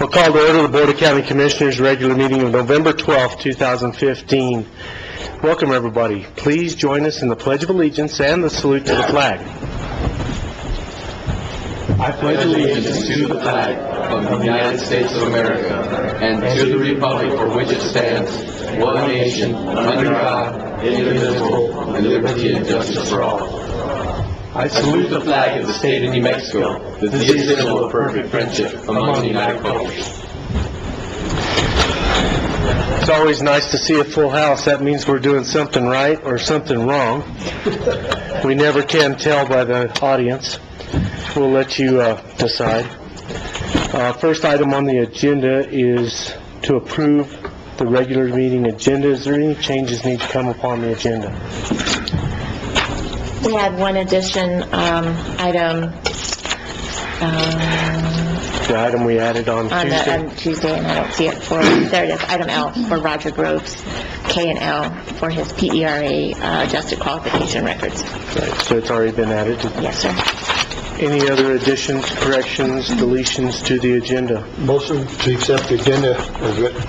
call to order the Board of County Commissioners regular meeting of November 12th, 2015. Welcome, everybody. Please join us in the Pledge of Allegiance and the salute to the flag. I pledge allegiance to the flag of the United States of America and to the republic for which it stands, one nation, under God, indivisible, with liberty and justice for all. I salute the flag of the state of New Mexico, the symbol of perfect friendship among the United cultures. It's always nice to see a full house. That means we're doing something right or something wrong. We never can tell by the audience. We'll let you decide. First item on the agenda is to approve the regular meeting agenda. Is there any changes need to come upon the agenda? We had one addition, item, The item we added on Tuesday? on Tuesday, and I don't see it there it is, item L for Roger Groves, K and L for his PERA adjusted qualification records. Right, so it's already been added. Yes, sir. Any other additions, corrections, deletions to the agenda? Motion to accept the agenda as written.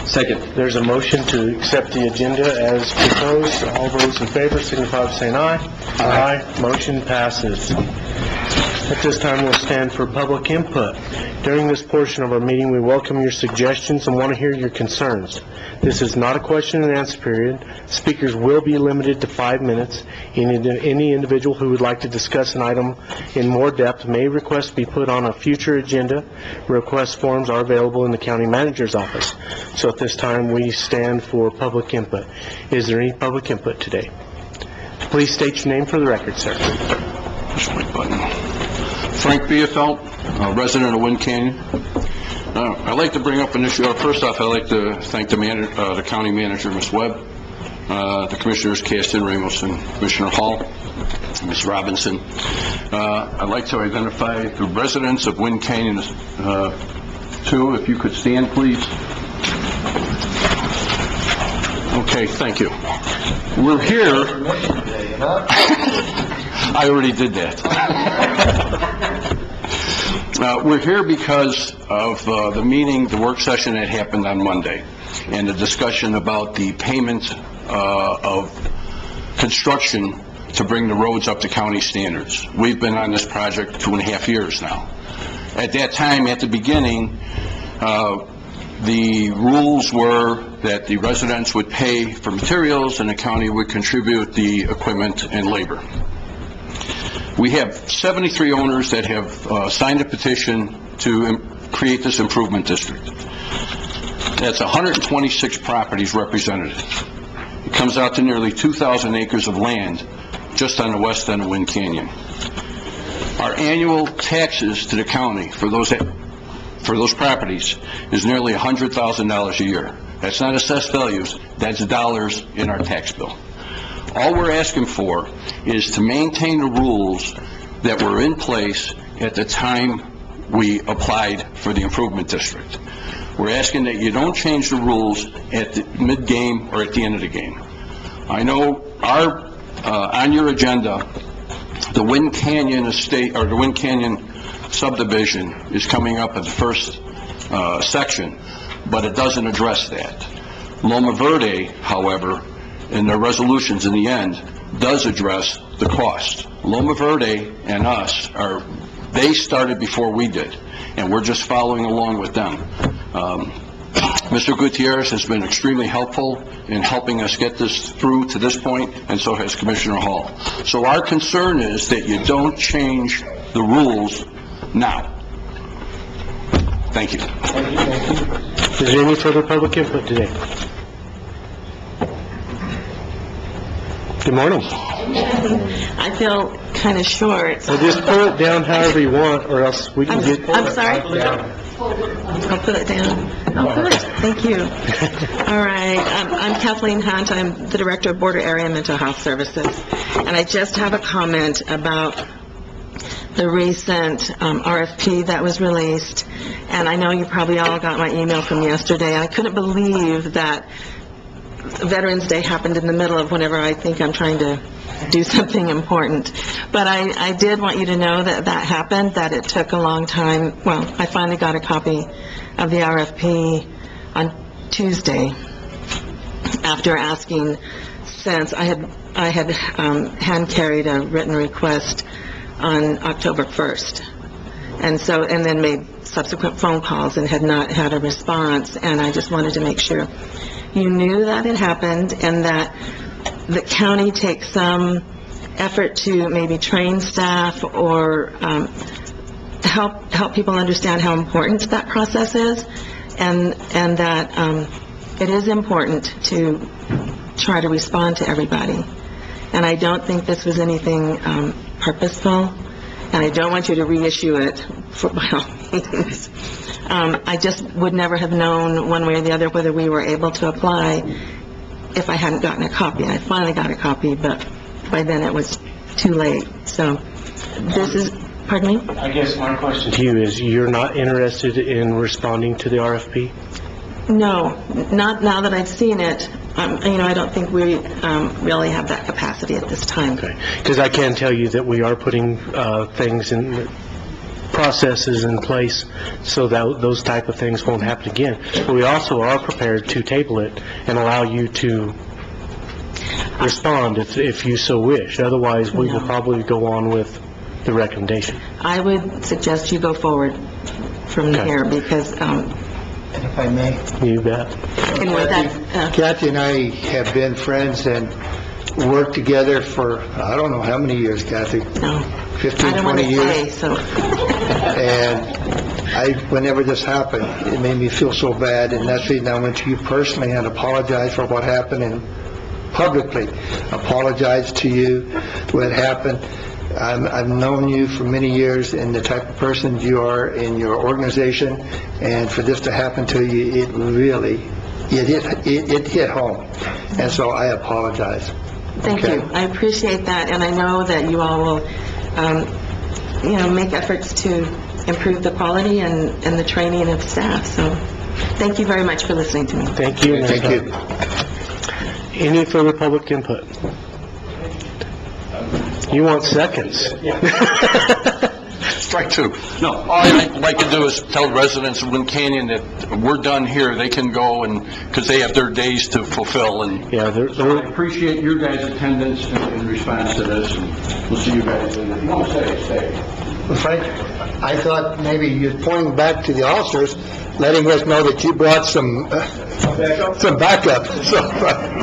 Second. There's a motion to accept the agenda as proposed. All those in favor signify by saying aye. Aye. Motion passes. At this time, we'll stand for public input. During this portion of our meeting, we welcome your suggestions and want to hear your concerns. This is not a question and answer period. Speakers will be limited to 5 minutes. Any individual who would like to discuss an item in more depth may request to be put on a future agenda. Request forms are available in the county manager's office. So at this time, we stand for public input. Is there any public input today? Please state your name for the record, sir. Push my button. Frank Biefeld, resident of Wind Canyon. I'd like to bring up an issue. First off, I'd like to thank the county manager, Ms. Webb, the commissioners, Caston, Ramos, and Commissioner Hall, Ms. Robinson. I'd like to identify the residents of Wind Canyon, too. If you could stand, please. Okay, thank you. We're here. I already did that. We're here because of the meeting, the work session that happened on Monday, and the discussion about the payment of construction to bring the roads up to county standards. We've been on this project 2.5 years now. At that time, at the beginning, the rules were that the residents would pay for materials and the county would contribute the equipment and labor. We have 73 owners that have signed a petition to create this improvement district. That's 126 properties represented. It comes out to nearly 2,000 acres of land just on the west end of Wind Canyon. Our annual taxes to the county for those properties is nearly $100,000 a year. That's not assessed values, that's dollars in our tax bill. All we're asking for is to maintain the rules that were in place at the time we applied for the improvement district. We're asking that you don't change the rules at the mid-game or at the end of the game. I know on your agenda, the Wind Canyon estate, or the Wind Canyon subdivision is coming up at the first section, but it doesn't address that. Loma Verde, however, in their resolutions in the end, does address the cost. Loma Verde and us they started before we did, and we're just following along with them. Mr. Gutierrez has been extremely helpful in helping us get this through to this point, and so has Commissioner Hall. So our concern is that you don't change the rules now. Thank you. Is there any further public input today? Good morning. I feel kind of short. Well, just pull it down however you want, or else we can get... I'm sorry? I'll put it down. Oh, good. Thank you. All right. I'm Kathleen Hunt. I'm the Director of Border Area Mental Health Services. And I just have a comment about the recent RFP that was released. And I know you probably all got my email from yesterday. I couldn't believe that Veterans Day happened in the middle of whenever I think I'm trying to do something important. But I did want you to know that that happened, that it took a long time. Well, I finally got a copy of the RFP on Tuesday, after asking, since I had hand-carried a written request on October 1st. And then made subsequent phone calls and had not had a response, and I just wanted to make sure you knew that it happened, and that the county takes some effort to maybe train staff or help people understand how important that process is, and that it is important to try to respond to everybody. And I don't think this was anything purposeful, and I don't want you to reissue it by all means. I just would never have known one way or the other whether we were able to apply if I hadn't gotten a copy. I finally got a copy, but by then it was too late. So this is, pardon me? I guess my question to you is, you're not interested in responding to the RFP? No, not now that I've seen it. I don't think we really have that capacity at this time. Okay, because I can tell you that we are putting things in, processes in place so that those type of things won't happen again. But we also are prepared to table it and allow you to respond if you so wish. Otherwise, we will probably go on with the recommendation. I would suggest you go forward from Okay. here, because, If I may, You bet. anyway, that, Kathy and I have been friends and worked together for, I don't know how many years, Kathy, no, 15, I don't want 20 to say, years. so, And whenever this happened, it made me feel so bad, and that's the reason I went to you personally and apologized for what happened, and publicly apologized to you what happened. I've known you for many years and the type of person you are in your organization, and for this to happen to you, it really, it hit home. And so I apologize. thank Okay. you. I appreciate that, and I know that you all will, make efforts to improve the quality and the training of staff. So, thank you very much for listening to me. Thank you. Thank you. Any further public input? You want seconds? Strike two. No, all I'd like to do is tell residents of Lynn Canyon that we're done here. They can go, and, because they have their days to fulfill, and Yeah, so I appreciate your guys' attendance in response to this, and we'll see you guys later. If you want to stay. Well, Frank, I thought maybe you're pointing back to the officers, letting us know that you brought some backup. So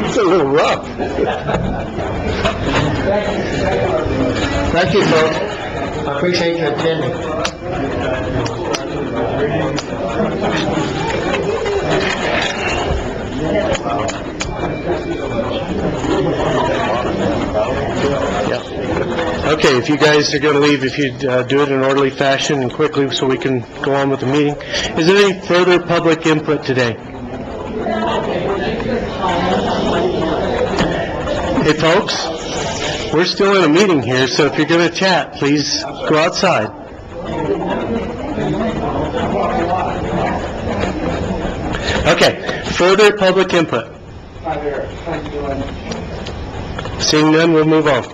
it's a little rough. Thank you, folks. I appreciate your attending. Okay, if you guys are going to leave, if you do it in an orderly fashion and quickly so we can go on with the meeting. Is there any further public input today? Hey, folks, we're still in a meeting here, so if you're going to chat, please go outside. Okay, further public input. Seeing none, we'll move on.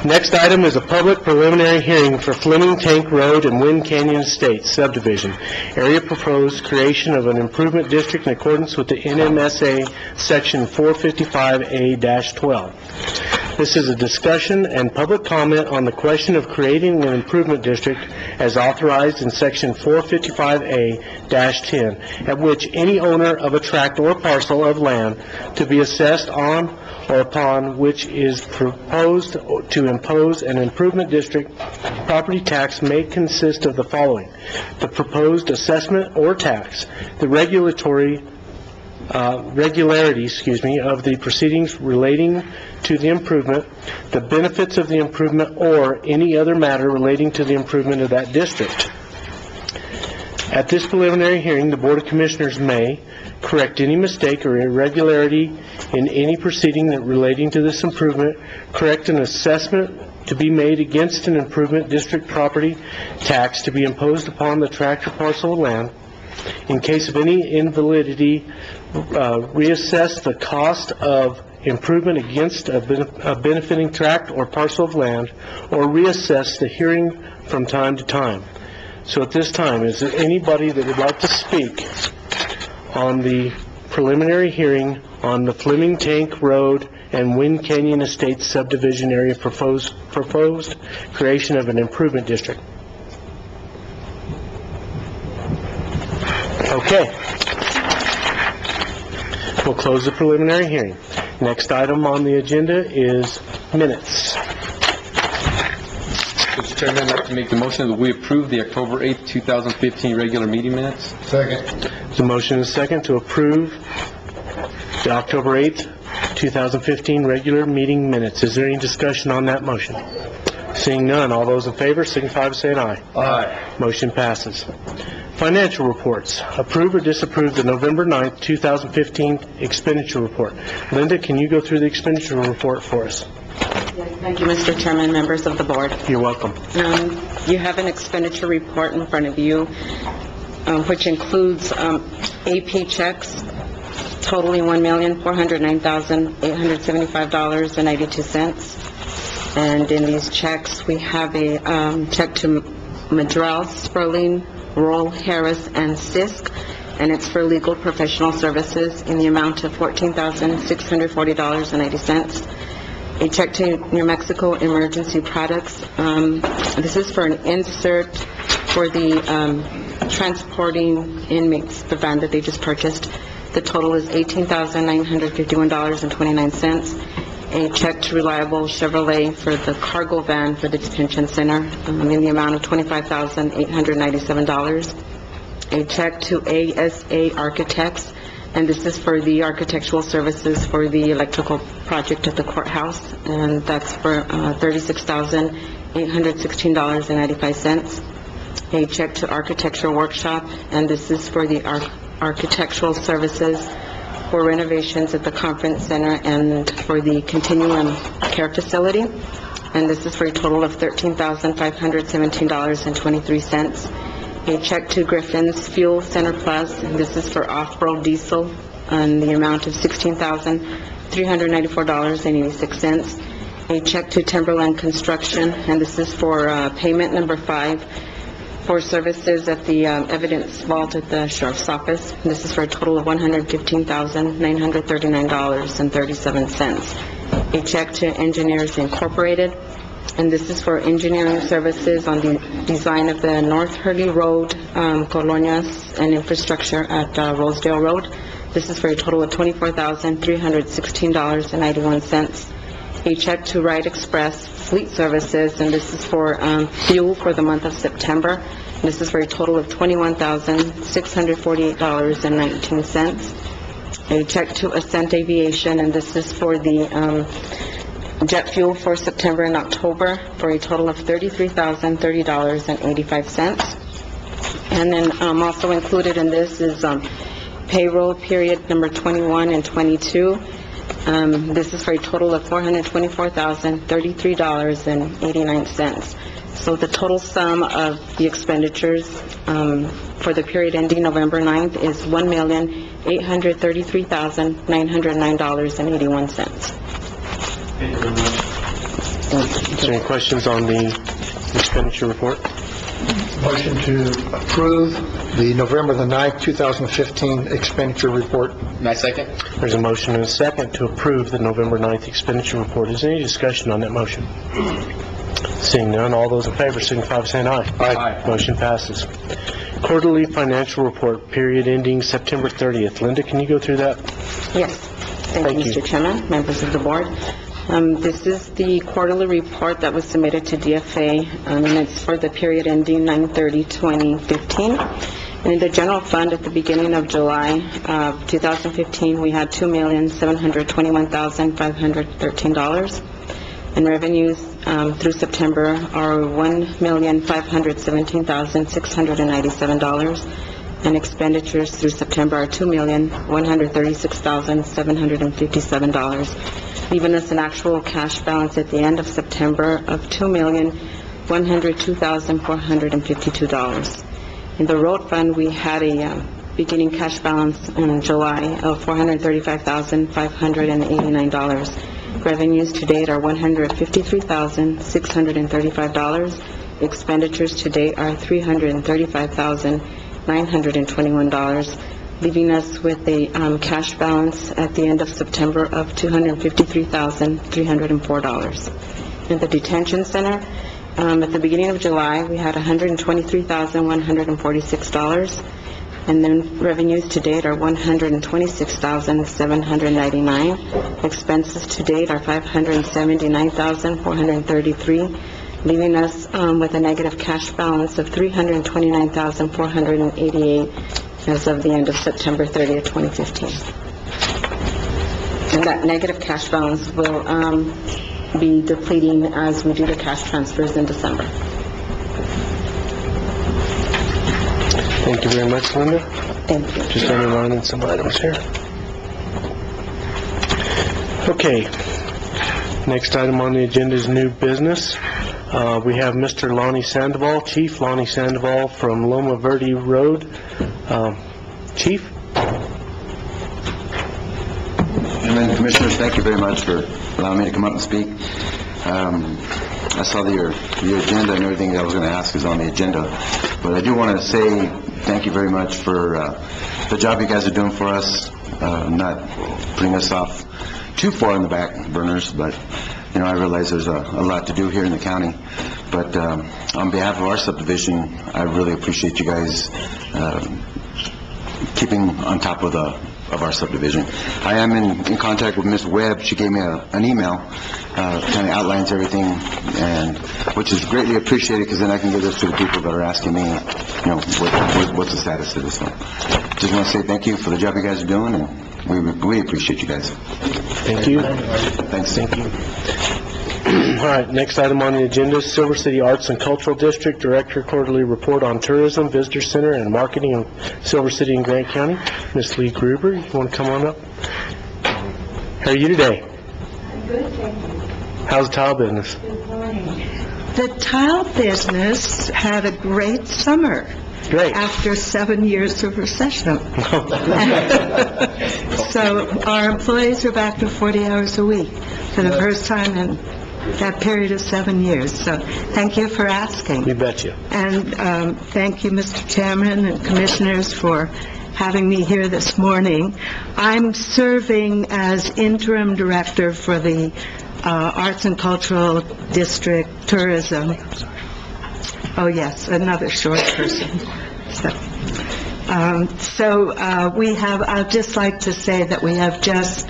Next item is a public preliminary hearing for Fleming Tank Road and Wind Canyon Estates subdivision. Area proposed creation of an improvement district in accordance with the NMSA Section 455A-12. This is a discussion and public comment on the question of creating an improvement district as authorized in Section 455A-10, at which any owner of a tract or parcel of land to be assessed on or upon which is proposed to impose an improvement district property tax may consist of the following: the proposed assessment or tax, the regularity, of the proceedings relating to the improvement, the benefits of the improvement, or any other matter relating to the improvement of that district. At this preliminary hearing, the Board of Commissioners may correct any mistake or irregularity in any proceeding that relating to this improvement, correct an assessment to be made against an improvement district property tax to be imposed upon the tract or parcel of land. In case of any invalidity, reassess the cost of improvement against a benefiting tract or parcel of land, or reassess the hearing from time to time. So at this time, is there anybody that would like to speak on the preliminary hearing on the Fleming Tank Road and Wind Canyon Estates subdivision area proposed creation of an improvement district? Okay. We'll close the preliminary hearing. Next item on the agenda is minutes. Mr. Chairman, I'd like to make the motion that we approve the October 8th, 2015 regular meeting minutes. The motion is second to approve the October 8th, 2015 regular meeting minutes. Is there any discussion on that motion? Seeing none, all those in favor signify by saying aye. Aye. Motion passes. Financial reports. Approve or disapprove the November 9th, 2015 expenditure report. Linda, can you go through the expenditure report for us? Thank you, Mr. Chairman, members of the board. You're welcome. You have an expenditure report in front of you, which includes AP checks totaling $1,409,875.92. And in these checks, we have a check to Madrell, Sperling, Roll, Harris, and Sisk, and it's for legal professional services in the amount of $14,640.90. A check to New Mexico Emergency Products. This is for an insert for the transporting inmates, the van that they just purchased. The total is $18,951.29. A check to Reliable Chevrolet for the cargo van for the detention center in the amount of $25,897. A check to ASA Architects, and this is for the architectural services for the electrical project at the courthouse, and that's for $36,816.95. A check to Architecture Workshop, and this is for the architectural services for renovations at the conference center and for the continuum care facility, and this is for a total of $13,517.23. A check to Griffin's Fuel Center Plus, and this is for off-road diesel, in the amount of $16,394.86. A check to Timberland Construction, and this is for payment number 5 for services at the evidence vault at the sheriff's office. This is for a total of $115,939.37. A check to Engineers Incorporated, and this is for engineering services on the design of the North Hurley Road, Colonias, and infrastructure at Rosedale Road. This is for a total of $24,316.91. A check to Ride Express Fleet Services, and this is for fuel for the month of September. This is for a total of $21,648.19. A check to Ascent Aviation, and this is for the jet fuel for September and October for a total of $33,030.85. And then also included in this is payroll period number 21 and 22. This is for a total of $424,033.89. So the total sum of the expenditures for the period ending November 9th is $1,833,909.81. Is there any questions on the expenditure report? Motion to approve the November the 9th, 2015 expenditure report. My second. There's a motion and a second to approve the November 9th expenditure report. Is there any discussion on that motion? Seeing none, all those in favor signify by saying aye. Aye. Motion passes. Quarterly financial report, period ending September 30th. Linda, can you go through that? Yes. Thank Thank you, you. Mr. Chairman, members of the board. This is the quarterly report that was submitted to DFA, and it's for the period ending 9/30/2015. And in the general fund, at the beginning of July of 2015, we had $2,721,513. And revenues through September are $1,517,697. And expenditures through September are $2,136,757, leaving us an actual cash balance at the end of September of $2,102,452. In the road fund, we had a beginning cash balance in July of $435,589. Revenues to date are $153,635. Expenditures to date are $335,921, leaving us with a cash balance at the end of September of $253,304. In the detention center, at the beginning of July, we had $123,146, and then revenues to date are $126,799. Expenses to date are $579,433, leaving us with a negative cash balance of $329,488 as of the end of September 30th, 2015. And that negative cash balance will be depleting as we do the cash transfers in December. Thank you very much, Linda. Thank you. Just underlining some items here. Okay. Next item on the agenda is new business. We have Mr. Lonnie Sandoval, Chief Lonnie Sandoval from Loma Verde Road. Chief? And Commissioners, thank you very much for allowing me to come up and speak. I saw your agenda and everything that I was going to ask is on the agenda, but I do want to say thank you very much for the job you guys are doing for us, not putting us off too far in the back burners, but I realize there's a lot to do here in the county. But on behalf of our subdivision, I really appreciate you guys keeping on top of our subdivision. I am in contact with Ms. Webb. She gave me an email, kind of outlines everything, and which is greatly appreciated, because then I can give this to the people that are asking me, what's the status of this one. Just want to say thank you for the job you guys are doing, and we appreciate you guys. Thank you. Thanks. Thank you. All right, next item on the agenda is Silver City Arts and Cultural District Director Quarterly Report on Tourism, Visitor Center, and Marketing in Silver City and Grant County. Ms. Lee Gruber, you want to come on up? How are you today? Good, thank you. How's the tile business? Good morning. The tile business had a great summer. Great. After 7 years of recession. So our employees are back to 40 hours a week for the first time in that period of 7 years. So thank you for asking. You betcha. And thank you, Mr. Chairman and Commissioners, for having me here this morning. I'm serving as interim director for the Arts and Cultural District Tourism. Oh, yes, another short person. I'd just like to say that we have just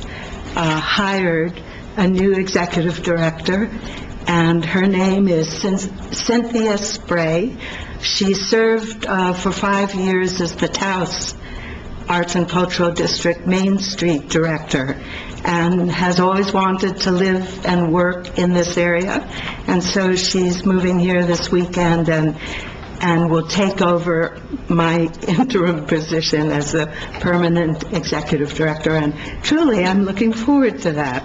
hired a new executive director, and her name is Cynthia Spray. She served for 5 years as the Taos Arts and Cultural District Main Street Director, and has always wanted to live and work in this area. And so she's moving here this weekend and will take over my interim position as a permanent executive director. And truly, I'm looking forward to that.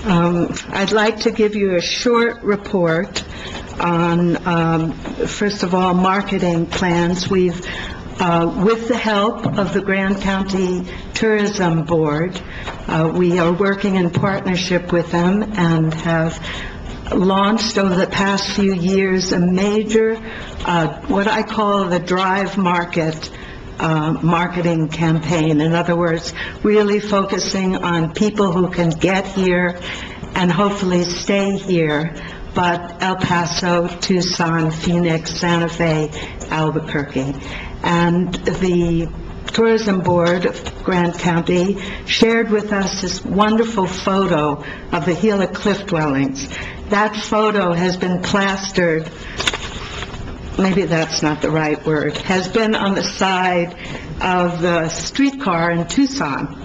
I'd like to give you a short report on, first of all, marketing plans. We've with the help of the Grand County Tourism Board, we are working in partnership with them and have launched over the past few years a major, what I call the Drive Market marketing campaign. In other words, really focusing on people who can get here and hopefully stay here, but El Paso, Tucson, Phoenix, Santa Fe, Albuquerque. And the Tourism Board of Grant County shared with us this wonderful photo of the Gila Cliff Dwellings. That photo has been plastered, maybe that's not the right word, has been on the side of the streetcar in Tucson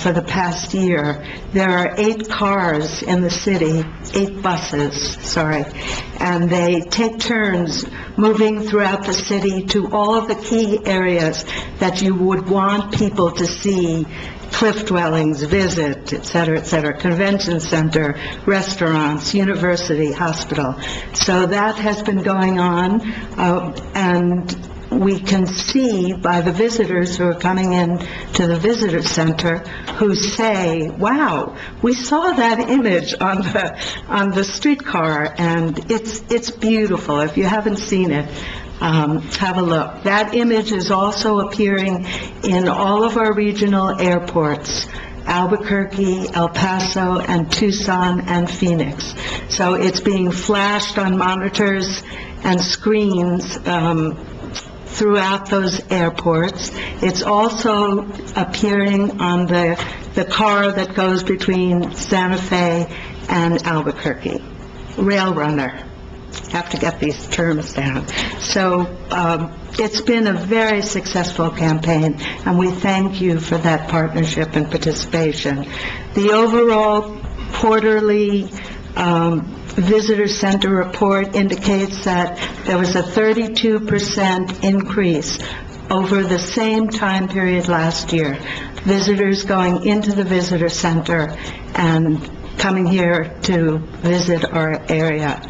for the past year. There are 8 cars in the city, 8 buses, and they take turns moving throughout the city to all of the key areas that you would want people to see: cliff dwellings, visit, et cetera, convention center, restaurants, university, hospital. So that has been going on, and we can see by the visitors who are coming in to the visitor center who say, wow, we saw that image on the streetcar, and it's beautiful. If you haven't seen it, have a look. That image is also appearing in all of our regional airports, Albuquerque, El Paso, and Tucson, and Phoenix. So it's being flashed on monitors and screens throughout those airports. It's also appearing on the car that goes between Santa Fe and Albuquerque. Rail Runner. Have to get these terms down. So it's been a very successful campaign, and we thank you for that partnership and participation. The overall quarterly visitor center report indicates that there was a 32% increase over the same time period last year. Visitors going into the visitor center and coming here to visit our area.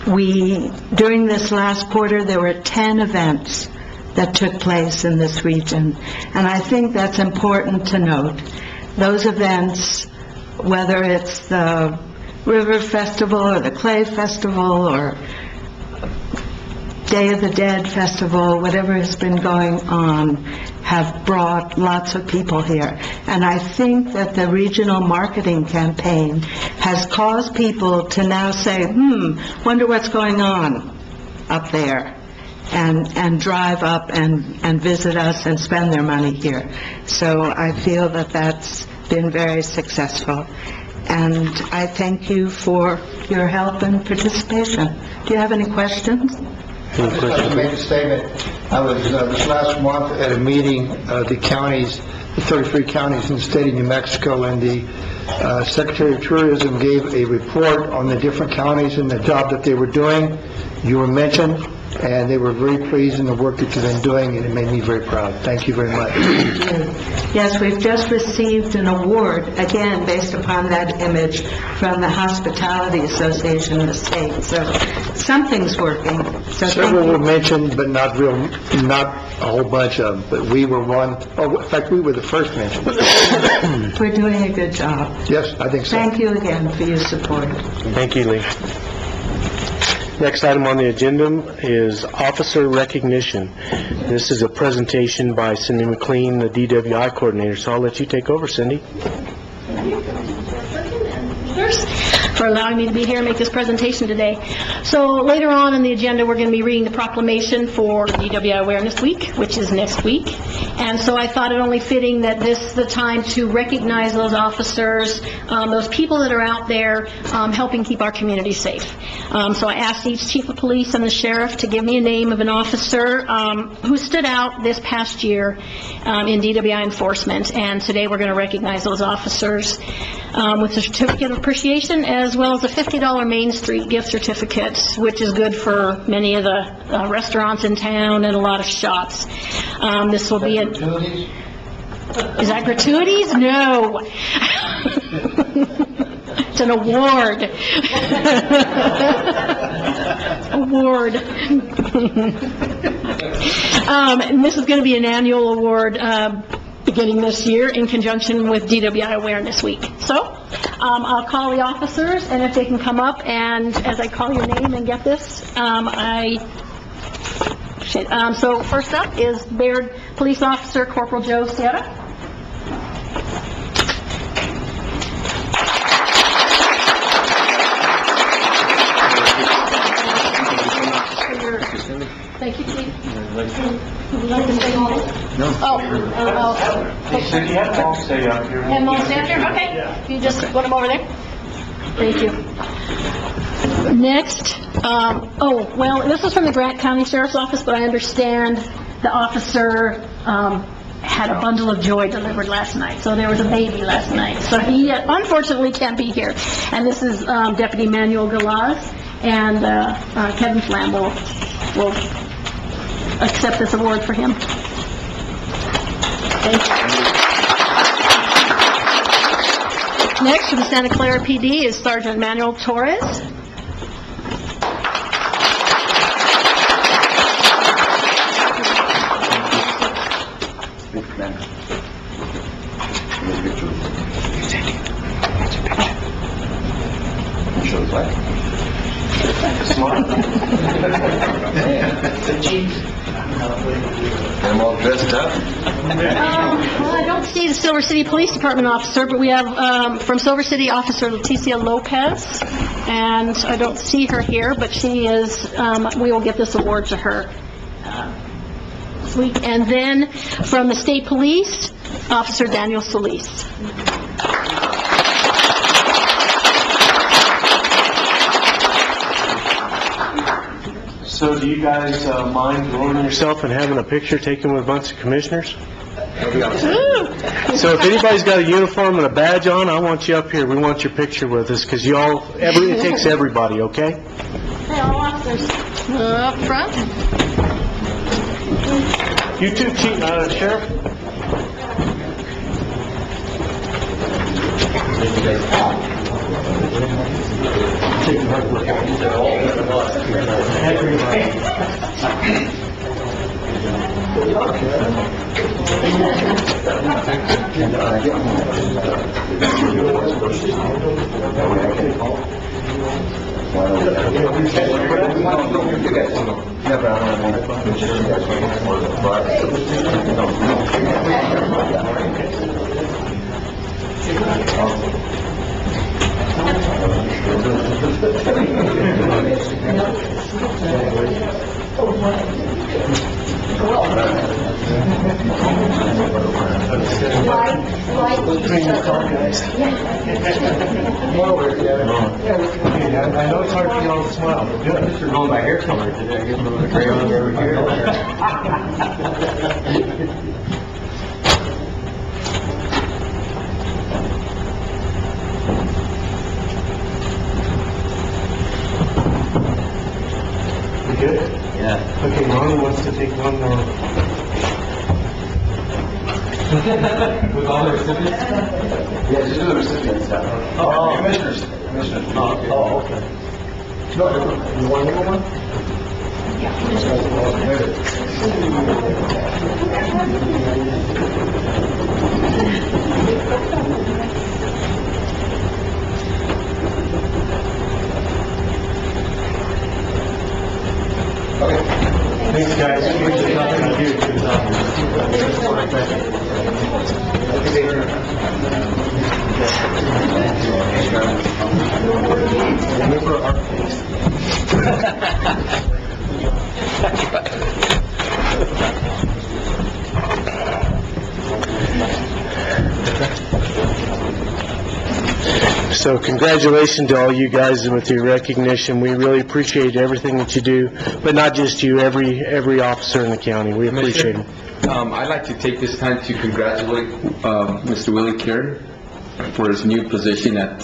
During this last quarter, there were 10 events that took place in this region, and I think that's important to note. Those events, whether it's the River Festival or the Clay Festival or Day of the Dead Festival, whatever has been going on, have brought lots of people here. And I think that the regional marketing campaign has caused people to now say, wonder what's going on up there, and drive up and visit us and spend their money here. So I feel that that's been very successful. And I thank you for your help and participation. Do you have any questions? I just like to make a statement. I was this last month at a meeting of the counties, the 33 counties in the state of New Mexico, and the Secretary of Tourism gave a report on the different counties and the job that they were doing. You were mentioned, and they were very pleased in the work that you've been doing, and it made me very proud. Thank you very much. Yes, we've just received an award, again, based upon that image from the Hospitality Association of the state. So something's working. So Several were mentioned, but not a whole bunch of them. But we were one. Oh, in fact, we were the first mentioned. We're doing a good job. Yes, I think so. Thank you again for your support. Thank you, Lee. Next item on the agenda is officer recognition. This is a presentation by Cindy McLean, the DWI coordinator, so I'll let you take over, Cindy. For allowing me to be here and make this presentation today. So later on in the agenda, we're going to be reading the proclamation for DWI Awareness Week, which is next week. And so I thought it only fitting that this is the time to recognize those officers, those people that are out there helping keep our community safe. So I asked each chief of police and the sheriff to give me a name of an officer who stood out this past year in DWI enforcement. And today we're going to recognize those officers with a certificate of appreciation, as well as a $50 Main Street gift certificate, which is good for many of the restaurants in town and a lot of shops. This will be Is that gratuities? No. It's an award. Award. And this is going to be an annual award beginning this year in conjunction with DWI Awareness Week. So I'll call the officers, and if they can come up, and as I call your name and get this, so first up is Bayard Police Officer Corporal Joe Sierra. Thank you, Chief. Would you like to say all? No. Cindy, have them all stay up here. Have them all stand here? Okay. You just put them over there. Thank you. Next, this is from the Grant County Sheriff's Office, but I understand the officer had a bundle of joy delivered last night. So there was a baby last night. So he unfortunately can't be here. And this is Deputy Manuel Galaz, and Kevin Flam will accept this award for him. Thank you. Next, from the Santa Clara PD is Sergeant Manuel Torres. I'm all dressed up. Well, I don't see the Silver City Police Department officer, but we have, from Silver City, Officer Leticia Lopez, and I don't see her here, but she is, we will get this award to her this week. And then from the State Police, Officer Daniel Solis. So do you guys mind rolling yourself and having a picture taken with a bunch of commissioners? So if anybody's got a uniform and a badge on, I want you up here. We want your picture with us, because it takes everybody, okay? Hey, all officers, up front. You too, Chief, Sheriff. I know it's hard for y'all to smile, but good. You're going by hair color today. I get a little gray on over here. We good? Yeah. Okay, Ronnie wants to take one more. With all the recipients? Yeah, just do the recipients stuff. Oh. Commissioners. Oh, okay. No, you want another one? Thanks, guys. Appreciate talking to you. Remember our So congratulations to all you guys with your recognition. We really appreciate everything that you do, but not just you, every officer in the county. We appreciate it. I'd like to take this time to congratulate Mr. Willie Carey for his new position at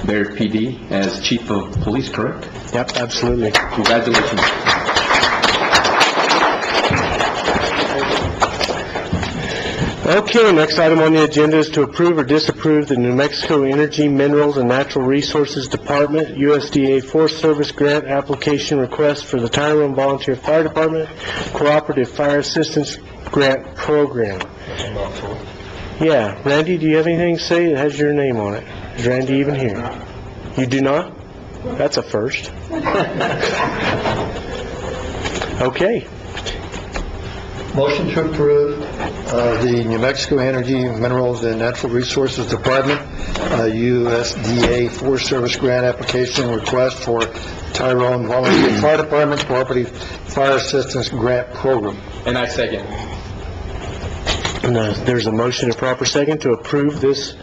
Bear PD as Chief of Police, correct? Yep, absolutely. Congratulations. Okay, next item on the agenda is to approve or disapprove the New Mexico Energy, Minerals, and Natural Resources Department, USDA Forest Service grant application request for the Tyrone Volunteer Fire Department Cooperative Fire Assistance Grant Program. Yeah, Randy, do you have anything to say that has your name on it? Is Randy even here? You do not? That's a first. Okay. Motion to approve the New Mexico Energy, Minerals, and Natural Resources Department, USDA Forest Service grant application request for Tyrone Volunteer Fire Department Cooperative Fire Assistance Grant Program. And I second. And, there's a motion, a proper second, to approve this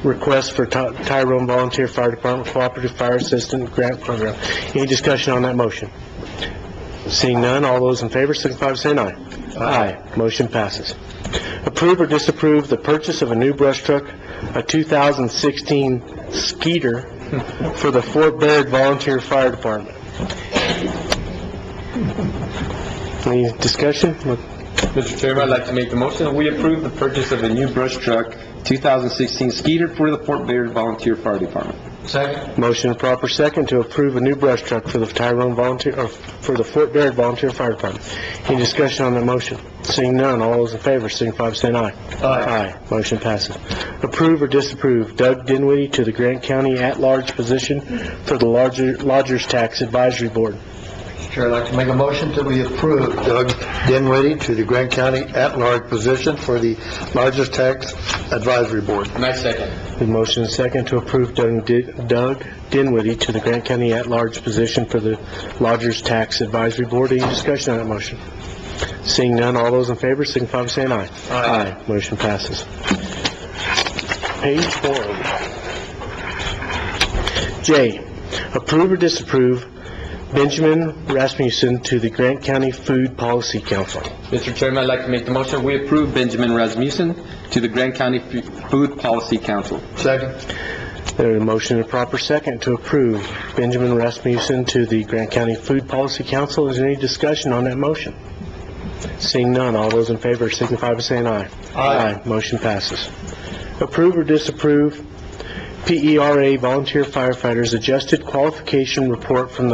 request for Tyrone Volunteer Fire Department Cooperative Fire Assistance Grant Program. Any discussion on that motion? Seeing none, all those in favor signify by saying aye. Aye. Motion passes. Approve or disapprove the purchase of a new brush truck, a 2016 Skeeter, for the Fort Baird Volunteer Fire Department. Any discussion? Mr. Chairman, I'd like to make the motion that we approve the purchase of a new brush truck, 2016 Skeeter for the Fort Baird Volunteer Fire Department. Second. Motion and proper second to approve a new brush truck for the Tyrone Volunteer, or for the Fort Baird Volunteer Fire Department. Any discussion on that motion? Seeing none, all those in favor signify by saying aye. Aye. Motion passes. Approve or disapprove Doug Dinwiddie to the Grant County at-large position for the Lodgers Tax Advisory Board. Chair, I'd like to make a motion that we approve Doug Dinwiddie to the Grant County at-large position for the Largest Tax Advisory Board. And I second. The motion is second to approve Doug Dinwiddie to the Grant County at-large position for the Lodgers Tax Advisory Board. Any discussion on that motion? Seeing none, all those in favor signify by saying aye. Aye. Motion passes. Page 4. J, approve or disapprove Benjamin Rasmussen to the Grant County Food Policy Council. Mr. Chairman, I'd like to make the motion. We approve Benjamin Rasmussen to the Grant County Food Policy Council. Second. There is a motion and a proper second to approve Benjamin Rasmussen to the Grant County Food Policy Council. Is there any discussion on that motion? Seeing none, all those in favor signify by saying aye. Aye. Motion passes. Approve or disapprove PERA Volunteer Firefighters Adjusted Qualification Report for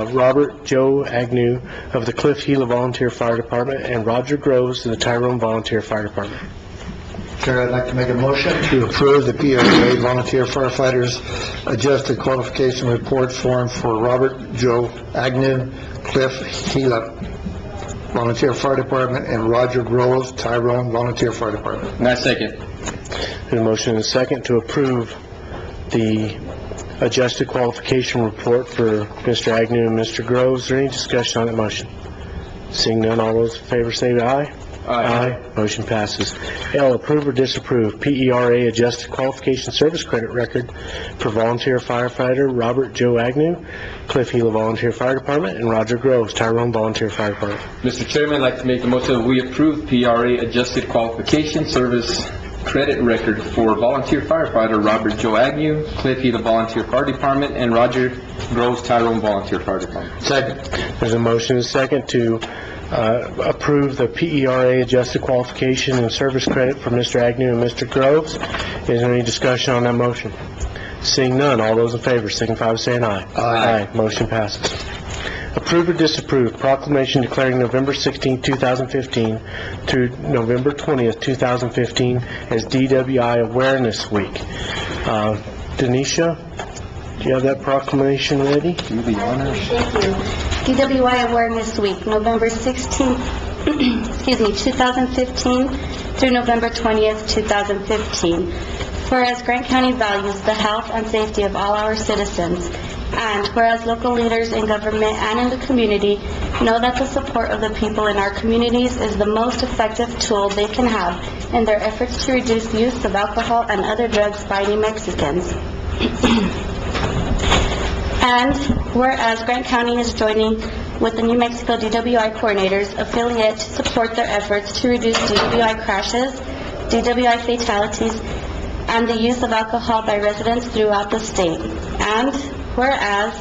Robert Joe Agnew of the Cliff Gila Volunteer Fire Department and Roger Groves of the Tyrone Volunteer Fire Department. Chair, I'd like to make a motion to approve the PRA Volunteer Firefighters Adjusted Qualification Report form for Robert Joe Agnew, Cliff Gila Volunteer Fire Department, and Roger Groves, Tyrone Volunteer Fire Department. And I second. There's a motion and a second to approve the adjusted qualification report for Mr. Agnew and Mr. Groves. Is there any discussion on that motion? Seeing none, all those in favor say aye. Aye. Motion passes. L, approve or disapprove PERA Adjusted Qualification Service Credit Record for Volunteer Firefighter Robert Joe Agnew, Cliff Gila Volunteer Fire Department, and Roger Groves, Tyrone Volunteer Fire Department. Mr. Chairman, I'd like to make the motion that we approve PRA Adjusted Qualification Service Credit Record for Volunteer Firefighter Robert Joe Agnew, Cliff Gila Volunteer Fire Department, and Roger Groves, Tyrone Volunteer Fire Department. Second. There's a motion and a second to approve the PERA Adjusted Qualification and Service Credit for Mr. Agnew and Mr. Groves. Is there any discussion on that motion? Seeing none, all those in favor signify by saying aye. Aye. Motion passes. Approve or disapprove proclamation declaring November 16, 2015 through November 20th, 2015 as DWI Awareness Week. Denisha, do you have that proclamation ready? Thank you. DWI Awareness Week, November 16th, 2015 through November 20th, 2015. Whereas Grant County values the health and safety of all our citizens, and whereas local leaders in government and in the community know that the support of the people in our communities is the most effective tool they can have in their efforts to reduce the use of alcohol and other drugs by New Mexicans. And whereas Grant County is joining with the New Mexico DWI Coordinators affiliate to support their efforts to reduce DWI crashes, DWI fatalities, and the use of alcohol by residents throughout the state. And whereas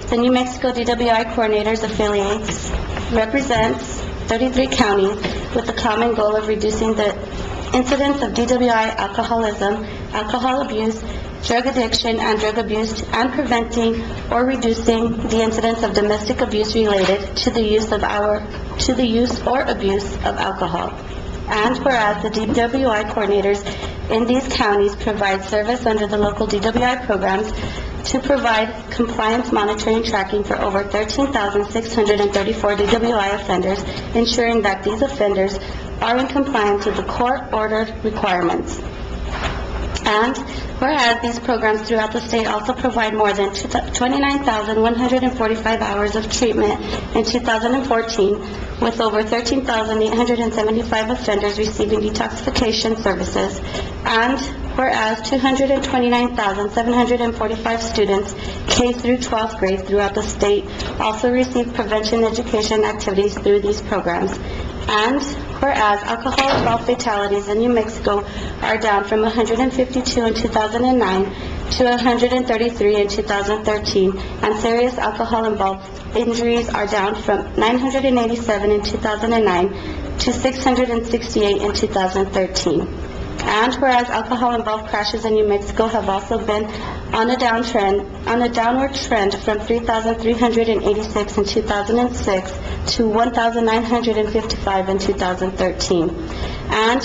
the New Mexico DWI Coordinators affiliates represents 33 counties with the common goal of reducing the incidence of DWI alcoholism, alcohol abuse, drug addiction, and drug abuse, and preventing or reducing the incidence of domestic abuse related to the use or abuse of alcohol. And whereas the DWI coordinators in these counties provide service under the local DWI programs to provide compliance monitoring tracking for over 13,634 DWI offenders, ensuring that these offenders are in compliance with the court-ordered requirements. And whereas these programs throughout the state also provide more than 29,145 hours of treatment in 2014, with over 13,875 offenders receiving detoxification services, and whereas 229,745 students K through 12th grade throughout the state also receive prevention education activities through these programs. And whereas alcohol-involved fatalities in New Mexico are down from 152 in 2009 to 133 in 2013, and serious alcohol-involved injuries are down from 987 in 2009 to 668 in 2013. And whereas alcohol-involved crashes in New Mexico have also been on a downward trend from 3,386 in 2006 to 1,955 in 2013. And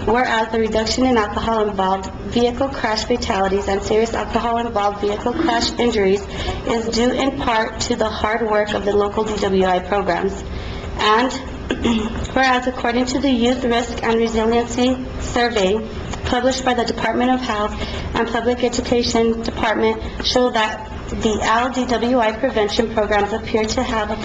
whereas the reduction in alcohol-involved vehicle crash fatalities and serious alcohol-involved vehicle crash injuries is due in part to the hard work of the local DWI programs. And whereas according to the Youth Risk and Resiliency Survey published by the Department of Health and Public Education Department show that the LDWI prevention programs appear to have a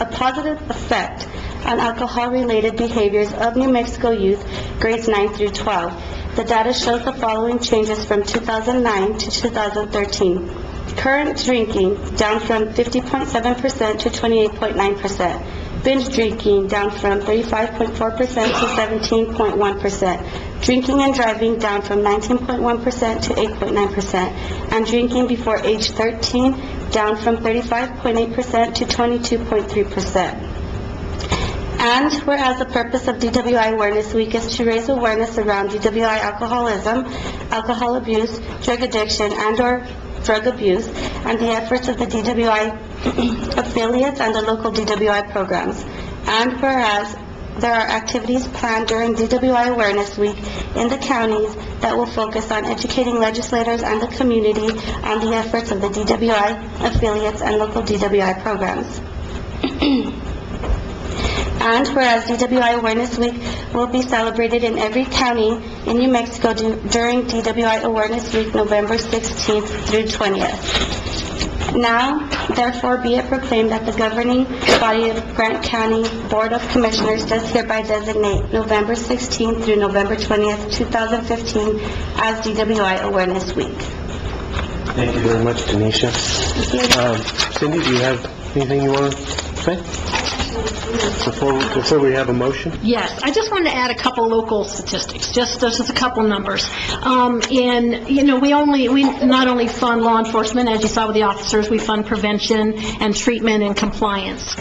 positive effect on alcohol-related behaviors of New Mexico youth grades 9 through 12. The data shows the following changes from 2009 to 2013. Current drinking down from 50.7% to 28.9%. Binge drinking down from 35.4% to 17.1%. Drinking and driving down from 19.1% to 8.9%. And drinking before age 13 down from 35.8% to 22.3%. And whereas the purpose of DWI Awareness Week is to raise awareness around DWI alcoholism, alcohol abuse, drug addiction, and/or drug abuse, and the efforts of the DWI affiliates and the local DWI programs. And whereas there are activities planned during DWI Awareness Week in the counties that will focus on educating legislators and the community on the efforts of the DWI affiliates and local DWI programs. And whereas DWI Awareness Week will be celebrated in every county in New Mexico during DWI Awareness Week, November 16th through 20th. Now, therefore, be it proclaimed that the governing body of Grant County Board of Commissioners does hereby designate November 16th through November 20th, 2015 as DWI Awareness Week. Thank you very much, Tanisha. Cindy, do you have anything you want to say? Before we have a motion? Yes, I just wanted to add a couple local statistics, just a couple numbers. We not only fund law enforcement, as you saw with the officers, we fund prevention and treatment and compliance,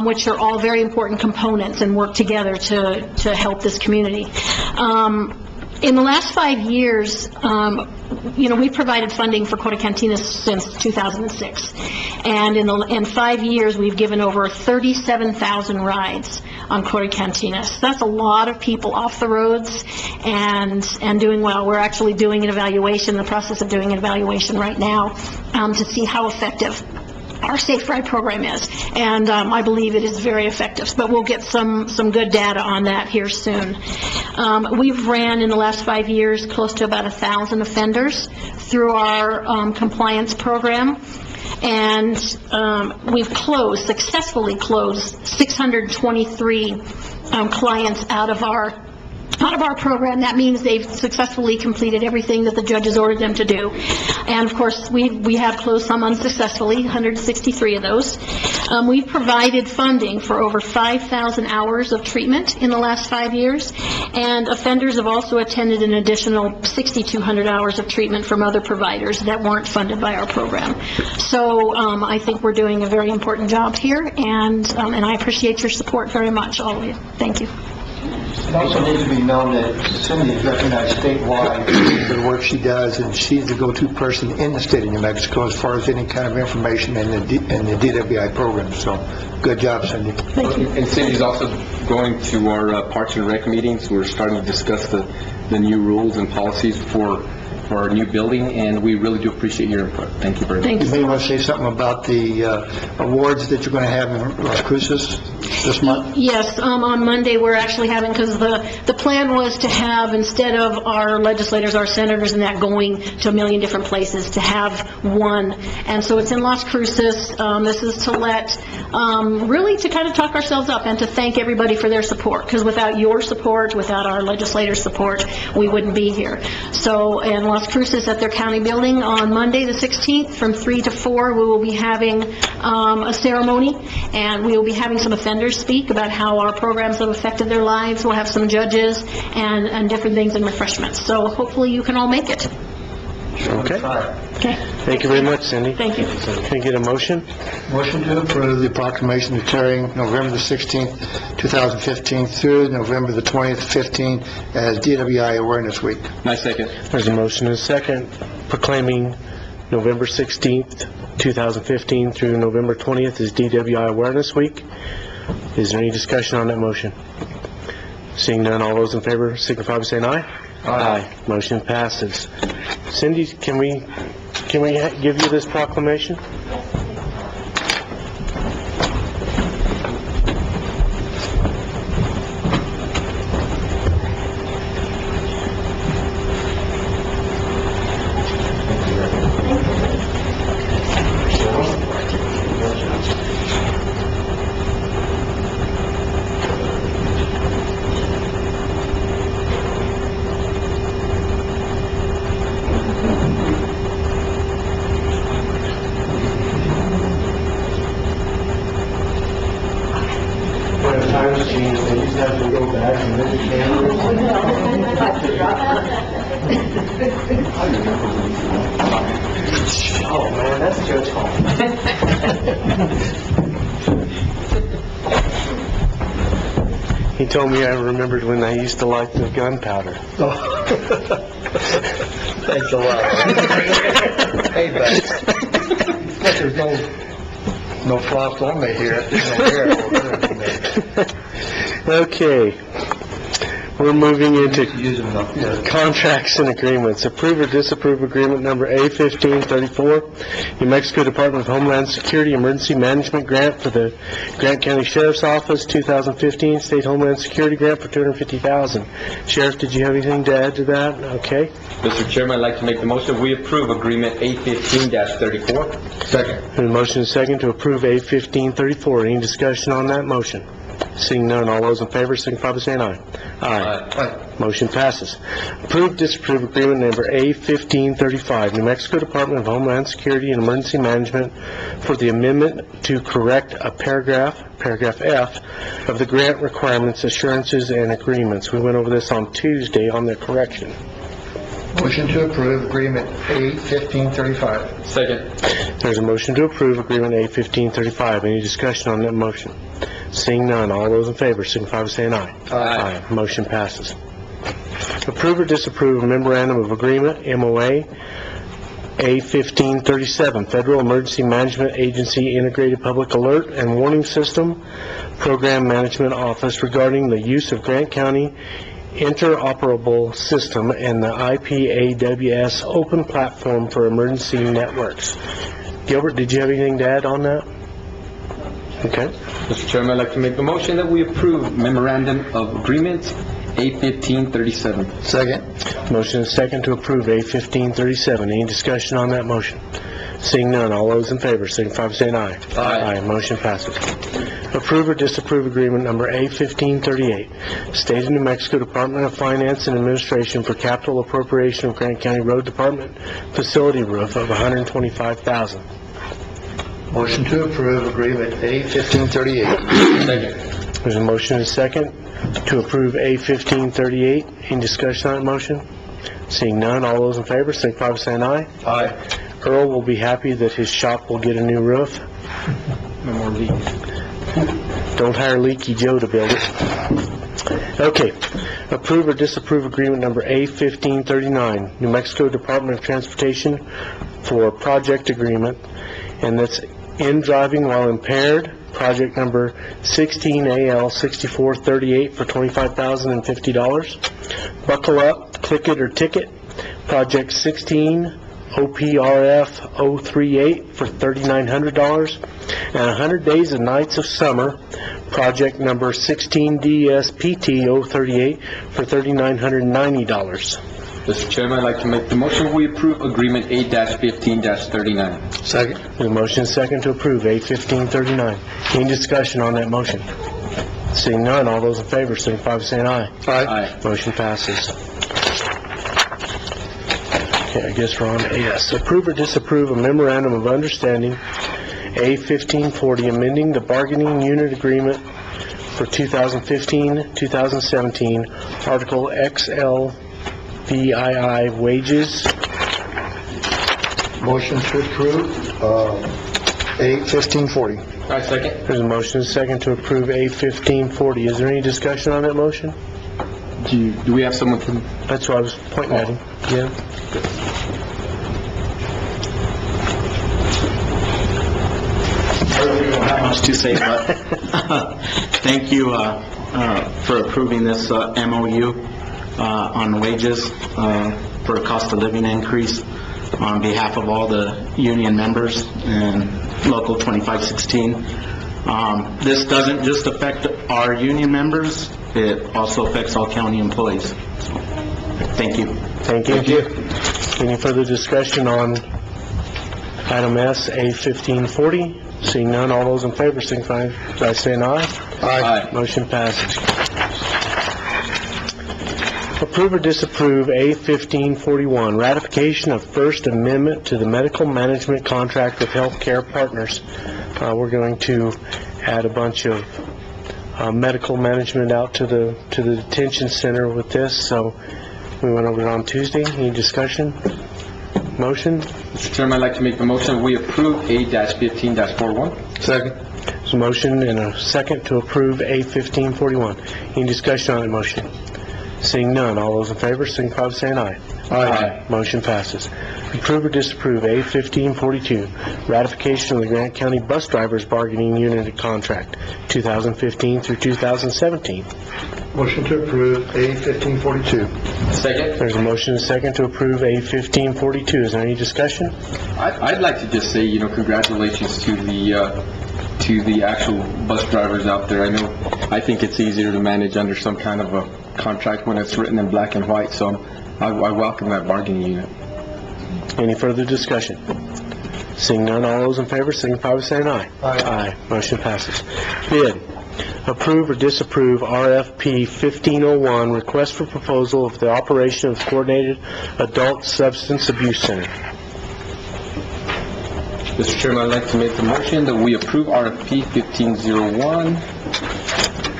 which are all very important components and work together to help this community. In the last 5 years, we've provided funding for Corte Cantinas since 2006. And in 5 years, we've given over 37,000 rides on Corte Cantinas. That's a lot of people off the roads and doing well. We're actually doing an evaluation, in the process of doing an evaluation right now, to see how effective our Safe Ride program is, and I believe it is very effective, but we'll get some good data on that here soon. We've ran in the last 5 years close to about 1,000 offenders through our compliance program, and we've successfully closed 623 clients out of our program. That means they've successfully completed everything that the judges ordered them to do. And of course, we have closed some unsuccessfully, 163 of those. We've provided funding for over 5,000 hours of treatment in the last 5 years, and offenders have also attended an additional 6,200 hours of treatment from other providers that weren't funded by our program. So I think we're doing a very important job here, and I appreciate your support very much, all of you. Thank you. It also needs to be known that Cindy is recognized statewide for the work she does, and she's the go-to person in the state of New Mexico as far as any kind of information in the DWI program. So, good job, Cindy. Thank you. And Cindy's also going to our Parks and Rec meetings. We're starting to discuss the new rules and policies for our new building, and we really do appreciate your input. Thank you very much. You may want to say something about the awards that you're going to have in Las Cruces this month? Yes, on Monday, we're actually having, because the plan was to have, instead of our legislators, our senators, and that going to a million different places, to have one. And so it's in Las Cruces. This is to really to kind of talk ourselves up and to thank everybody for their support, because without your support, without our legislators' support, we wouldn't be here. So in Las Cruces at their county building on Monday, the 16th, from 3 to 4, we will be having a ceremony, and we will be having some offenders speak about how our programs have affected their lives. We'll have some judges and different things and refreshments. So hopefully you can all make it. Okay. Okay. Thank you very much, Cindy. Thank you. Can I get a motion? Motion to approve the proclamation declaring November the 16th, 2015 through November the 20th, 15 as DWI Awareness Week. My second. There's a motion and a second proclaiming November 16th, 2015 through November 20th as DWI Awareness Week. Is there any discussion on that motion? Seeing none, all those in favor signify by saying aye. Aye. Motion passes. Cindy, can we give you this proclamation? Times change, they used to have to go back and then the Oh, man, that's Judge Hall. He told me I remembered when I used to like the gunpowder. Thanks a lot. Hey, but there's no frost on me here. There's no hair over there. Okay. We're moving into contracts and agreements. Approve or disapprove agreement number A-1534, New Mexico Department of Homeland Security Emergency Management Grant for the Grant County Sheriff's Office 2015 State Homeland Security Grant for $250,000. Sheriff, did you have anything to add to that? Okay. Mr. Chairman, I'd like to make the motion, we approve agreement A-15-34. Second. There's a motion and a second to approve A-1534. Any discussion on that motion? Seeing none, all those in favor signify by saying aye. Aye. Motion passes. Approve, disapprove agreement number A-1535, New Mexico Department of Homeland Security and Emergency Management for the amendment to correct a paragraph F, of the grant requirements, assurances, and agreements. We went over this on Tuesday on the correction. Motion to approve agreement A-1535. Second. There's a motion to approve agreement A-1535. Any discussion on that motion? Seeing none, all those in favor signify by saying aye. Aye. Motion passes. Approve or disapprove a memorandum of agreement, MOA, A-1537, Federal Emergency Management Agency Integrated Public Alert and Warning System Program Management Office regarding the use of Grant County Interoperable System and the IPAWS Open Platform for Emergency Networks. Gilbert, did you have anything to add on that? Okay. Mr. Chairman, I'd like to make the motion that we approve memorandum of agreement A-1537. Second. Motion is second to approve A-1537. Any discussion on that motion? Seeing none, all those in favor signify by saying aye. Aye. Motion passes. Approve or disapprove agreement number A-1538, State of New Mexico Department of Finance and Administration for capital appropriation of Grant County Road Department facility roof of $125,000. Motion to approve agreement A-1538. Second. There's a motion and a second to approve A-1538. Any discussion on that motion? Seeing none, all those in favor signify by saying aye. Aye. Earl will be happy that his shop will get a new roof. No more leaks. Don't hire Leaky Joe to build it. Okay. Approve or disapprove agreement number A-1539, New Mexico Department of Transportation for project agreement, and that's in driving while impaired, project number 16AL6438 for $25,050. Buckle up, click it or ticket, project 16 OPRF 038 for $3,900, and 100 Days and Nights of Summer, project number 16DSPT 038 for $3,990. Mr. Chairman, I'd like to make the motion, we approve agreement A-15-39. Second. The motion is second to approve A-1539. Any discussion on that motion? Seeing none, all those in favor signify by saying aye. Aye. Motion passes. Okay, I guess we're on to AS. Approve or disapprove a memorandum of understanding, A-1540, amending the bargaining unit agreement for 2015-2017, Article XLVII wages. Motion to approve A-1540. Aye, second. There's a motion and a second to approve A-1540. Is there any discussion on that motion? Do we have someone to... That's what I was pointing at him. Yeah. I really don't have much to say, but thank you, for approving this MOU on wages for a cost of living increase on behalf of all the union members and Local 2516. This doesn't just affect our union members, it also affects all county employees. Thank you. Thank you. Any further discussion on item S, A1540? Seeing none, all those in favor signify by saying aye. Aye. Motion passes. Approve or disapprove A1541, ratification of First Amendment to the medical management contract with Healthcare Partners. We're going to add a bunch of medical management out to the detention center with this, so we went over it on Tuesday. Any discussion? Motion? Mr. Chairman, I'd like to make the motion, we approve A-15-41. Second. There's a motion and a second to approve A1541. Any discussion on the motion? Seeing none, all those in favor signify by saying aye. Aye. Motion passes. Approve or disapprove A1542, ratification of the Grant County Bus Drivers Bargaining Unit Contract, 2015 through 2017. Motion to approve A1542. Second. There's a motion and a second to approve A1542. Is there any discussion? I'd like to just say, congratulations to the actual bus drivers out there. I think it's easier to manage under some kind of a contract when it's written in black and white, so I welcome that bargaining unit. Any further discussion? Seeing none, all those in favor signify by saying aye. Aye. Motion passes. Bid. Approve or disapprove RFP 1501, request for proposal of the operation of the Coordinated Adult Substance Abuse Center. Mr. Chairman, I'd like to make the motion that we approve RFP 1501.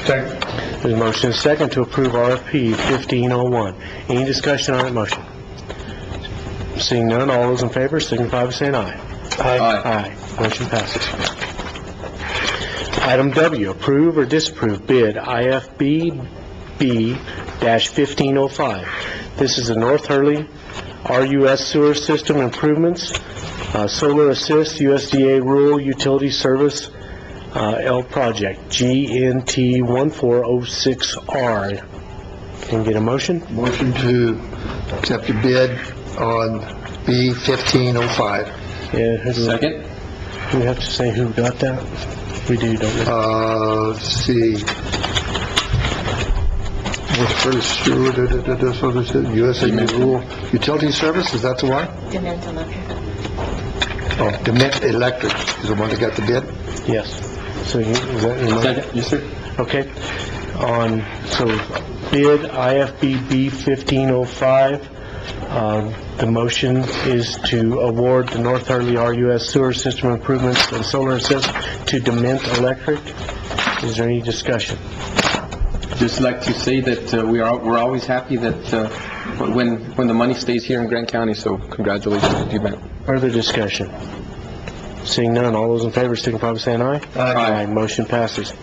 Second. There's a motion and a second to approve RFP 1501. Any discussion on that motion? Seeing none, all those in favor signify by saying aye. Aye. Motion passes. Item W, approve or disapprove bid IFB-B-1505. This is the North Hurley RUS Sewer System Improvements, Solar Assist USDA Rural Utility Service L Project, GNT 1406R. Can I get a motion? Motion to accept the bid on B1505. Yeah. Second. Do we have to say who got that? We do, don't we? Let's see. What's first? USA Rural Utility Service, is that the one? Dement Electric. Oh, Dement Electric is the one that got the bid? Yes. So is that your motion? Second. Yes, sir. Okay. So bid IFB 1505. The motion is to award the North Hurley RUS Sewer System Improvements and Solar Assist to Dement Electric. Is there any discussion? Just like to say that we're always happy that when the money stays here in Grant County, so congratulations to you, man. Further discussion? Seeing none, all those in favor signify by saying aye. Aye. Motion passes.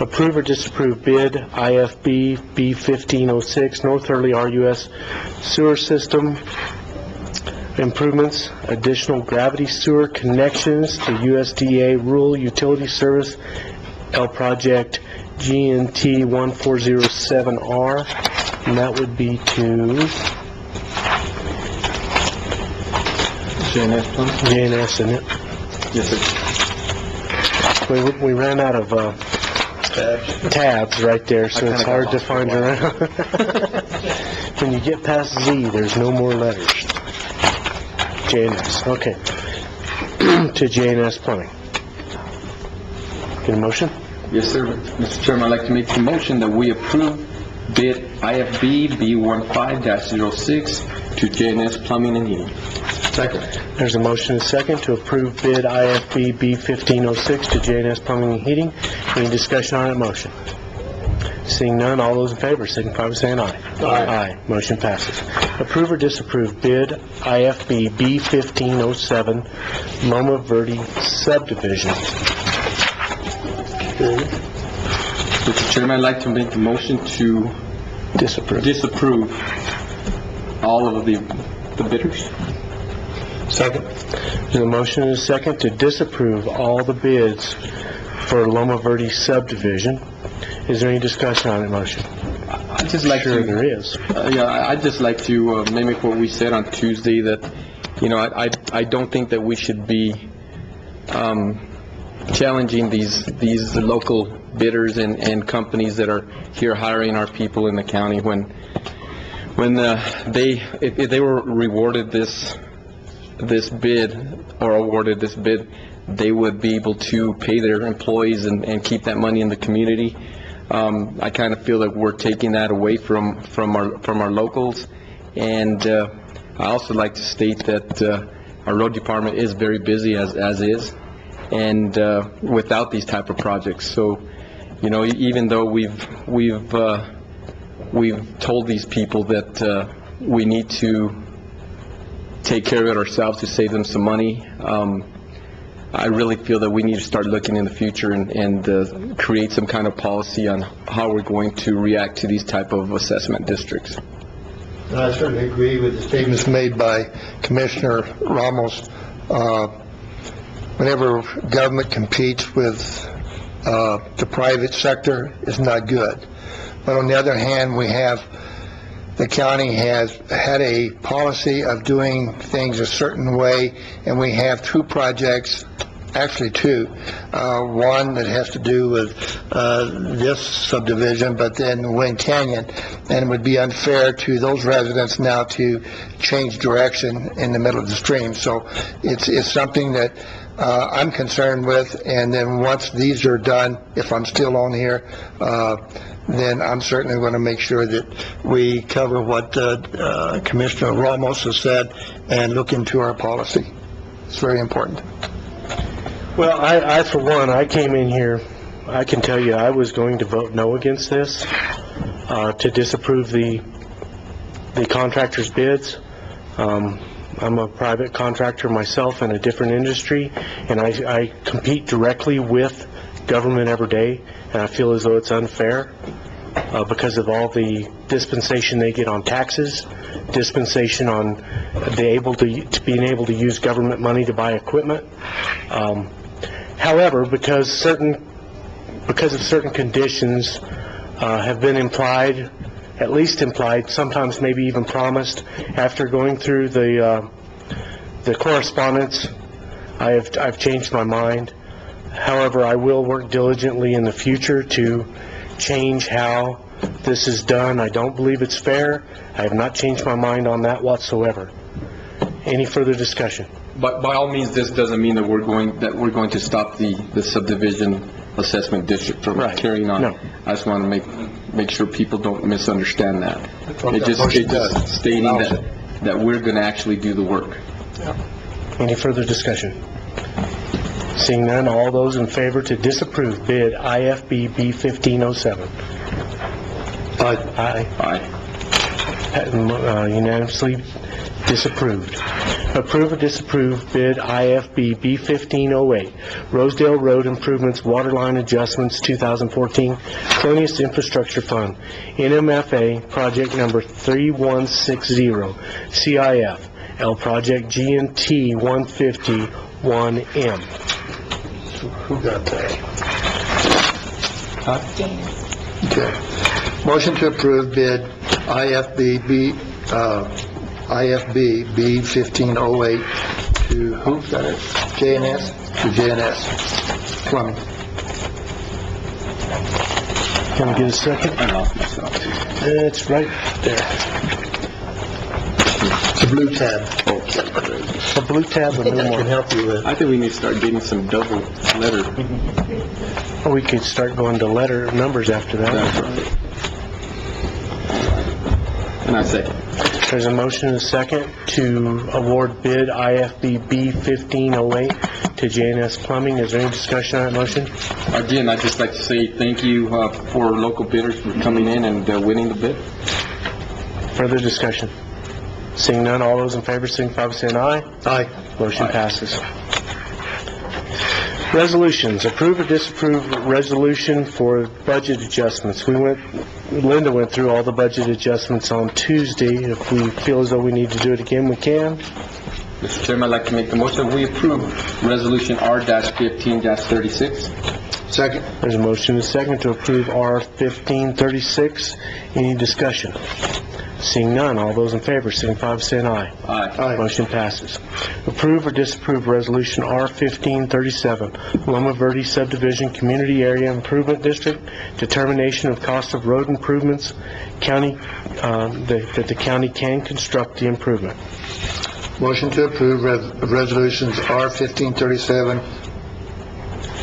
Approve or disapprove bid IFB B1506 North Hurley RUS Sewer System Improvements, additional gravity sewer connections to USDA Rural Utility Service L Project GNT 1407R, and that would be to JNS, isn't it? Yes, sir. We ran out of tabs right there, so it's hard to find around. When you get past Z, there's no more letters. JNS, okay. To JNS Plumbing. Get a motion? Yes, sir. Mr. Chairman, I'd like to make the motion that we approve bid IFB B15-06 to JNS Plumbing and Heating. Second. There's a motion and a second to approve bid IFB B1506 to JNS Plumbing and Heating. Any discussion on that motion? Seeing none, all those in favor signify by saying aye. Aye. Motion passes. Approve or disapprove bid IFB B1507 Loma Verde Subdivision. Mr. Chairman, I'd like to make the motion to disapprove all of the bidders. Second. There's a motion and a second to disapprove all the bids for Loma Verde subdivision. Is there any discussion on that motion? I'd just like Sure to... there is. I'd just like to mimic what we said on Tuesday, that, I don't think that we should be challenging these local bidders and companies that are here hiring our people in the county when if they were rewarded this bid or awarded this bid, they would be able to pay their employees and keep that money in the community. I kind of feel that we're taking that away from our locals, and I also like to state that our road department is very busy as is, and without these type of projects. So, even though we've told these people that we need to take care of it ourselves to save them some money, I really feel that we need to start looking in the future and create some kind of policy on how we're going to react to these type of assessment districts. And I certainly agree with the statements made by Commissioner Ramos. Whenever government competes with the private sector, it's not good. But on the other hand, the county has had a policy of doing things a certain way, and we have two projects, actually two. One that has to do with this subdivision, but then Wayne Canyon, and it would be unfair to those residents now to change direction in the middle of the stream. So it's something that I'm concerned with, and then once these are done, if I'm still on here, then I'm certainly going to make sure that we cover what Commissioner Ramos has said and look into our policy. It's very important. Well, I for one, I came in here, I can tell you I was going to vote no against this, to disapprove the contractor's bids. I'm a private contractor myself in a different industry, and I compete directly with government every day, and I feel as though it's unfair because of all the dispensation they get on taxes, dispensation on being able to use government money to buy equipment. However, because of certain conditions have been implied, at least implied, sometimes maybe even promised, after going through the correspondence, I've changed my mind. However, I will work diligently in the future to change how this is done. I don't believe it's fair. I have not changed my mind on that whatsoever. Any further discussion? But by all means, this doesn't mean that we're going to stop the subdivision assessment district from carrying on. No. I just want to make sure people don't misunderstand that. It It's stating that we're going to actually do the work. Any further discussion? Seeing none, all those in favor to disapprove bid IFB B1507? Aye. Aye. Unanimously disapproved. Approve or disapprove bid IFB B1508, Rosedale Road Improvements Waterline Adjustments 2014, Colonias Infrastructure Fund, NMFA Project Number 3160, CIF, L Project GNT 150-1M. Who got that? Okay. Motion to approve bid IFB B1508 to, who got it? JNS? To JNS Plumbing. Can we get a second? It's right there. It's a blue tab. A blue tab with no I more. can help you with. I think we need to start getting some double letter. Or we could start going to letter numbers after that. That's right. And I second. There's a motion and a second to award bid IFB B1508 to JNS Plumbing. Is there any discussion on that motion? Again, I'd just like to say thank you for local bidders for coming in and winning the bid. Further discussion? Seeing none, all those in favor signify by saying aye. Aye. Motion passes. Resolutions. Approve or disapprove resolution for budget adjustments. Linda went through all the budget adjustments on Tuesday. If we feel as though we need to do it again, we can. Mr. Chairman, I'd like to make the motion that we approve Resolution R-15-36. Second. There's a motion and a second to approve R 1536. Any discussion? Seeing none, all those in favor signify by saying aye. Aye. Motion passes. Approve or disapprove Resolution R 1537, Loma Verde Subdivision Community Area Improvement District, determination of cost of road improvements, that the county can construct the improvement. Motion to approve resolutions R 1537.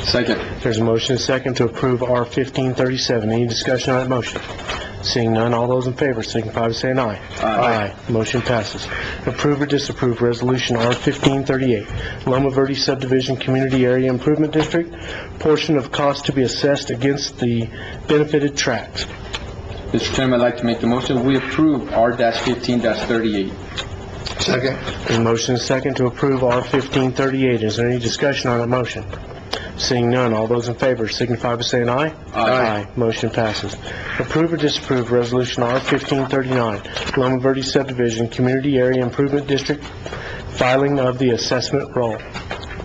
Second. There's a motion and a second to approve R 1537. Any discussion on that motion? Seeing none, all those in favor signify by saying aye. Aye. Motion passes. Approve or disapprove Resolution R 1538, Loma Verde Subdivision Community Area Improvement District, portion of cost to be assessed against the benefited tracts. Mr. Chairman, I'd like to make the motion, we approve R-15-38. Second. There's a motion and a second to approve R 1538. Is there any discussion on that motion? Seeing none, all those in favor signify by saying aye. Aye. Motion passes. Approve or disapprove Resolution R 1539, Loma Verde Subdivision Community Area Improvement District, filing of the assessment roll.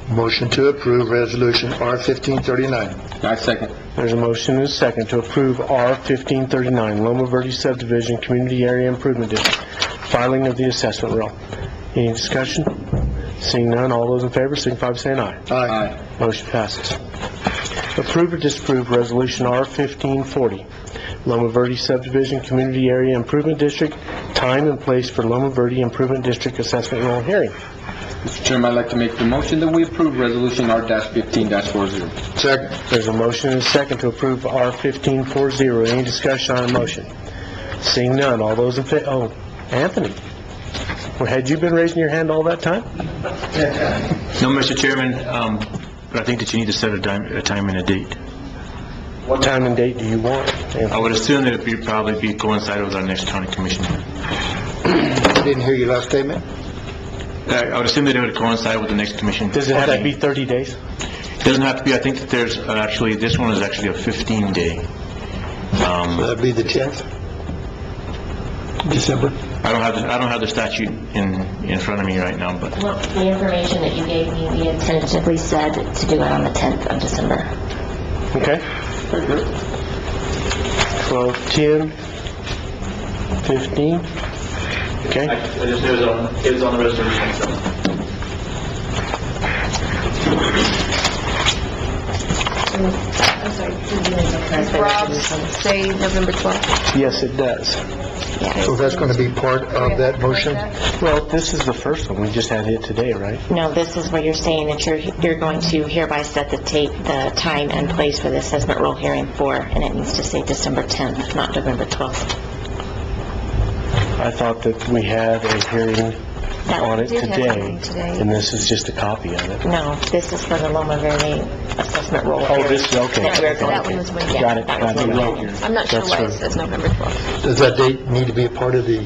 Motion to approve resolution R 1539. I second. There's a motion and a second to approve R 1539, Loma Verde Subdivision Community Area Improvement District, filing of the assessment roll. Any discussion? Seeing none, all those in favor signify by saying aye. Aye. Motion passes. Approve or disapprove Resolution R 1540, Loma Verde Subdivision Community Area Improvement District, time and place for Loma Verde Improvement District Assessment Roll hearing. Mr. Chairman, I'd like to make the motion that we approve Resolution R-15-40. Second. There's a motion and a second to approve R 1540. Any discussion on the motion? Seeing none, all those in favor, Anthony. Well, had you been raising your hand all that time? No, Mr. Chairman, but I think that you need to set a time and a date. What time and date do you want? I would assume that it would probably be coincide with our next county commission. I didn't hear your last statement. I would assume that it would coincide with the next commission. Does it have to be 30 days? It doesn't have to be. I think that there's actually, this one is actually a 15-day. That'd be the 10th? December? I don't have the statute in front of me right now, but Well, the information that you gave me, we had tentatively said to do it on the 10th of December. Okay. 12, 10, 15. Okay. I just knew it was on the resolution, so. I'm sorry, Rob say November 12th? Yes, it does. So that's going to be part of that motion? Well, this is the first one. We just had it today, right? No, this is where you're saying that you're going to hereby set the time and place for the assessment roll hearing for, and it needs to say December 10th, not November 12th. I thought that we had a hearing on it We did have a today, hearing today. and this is just a copy of it. No, this is for the Loma Verde assessment roll. Oh, this is, okay. That one was when, yeah. Got it, that was got it. when- Got it. I'm not sure That's why it right. says November 12th. Does that date need to be a part of the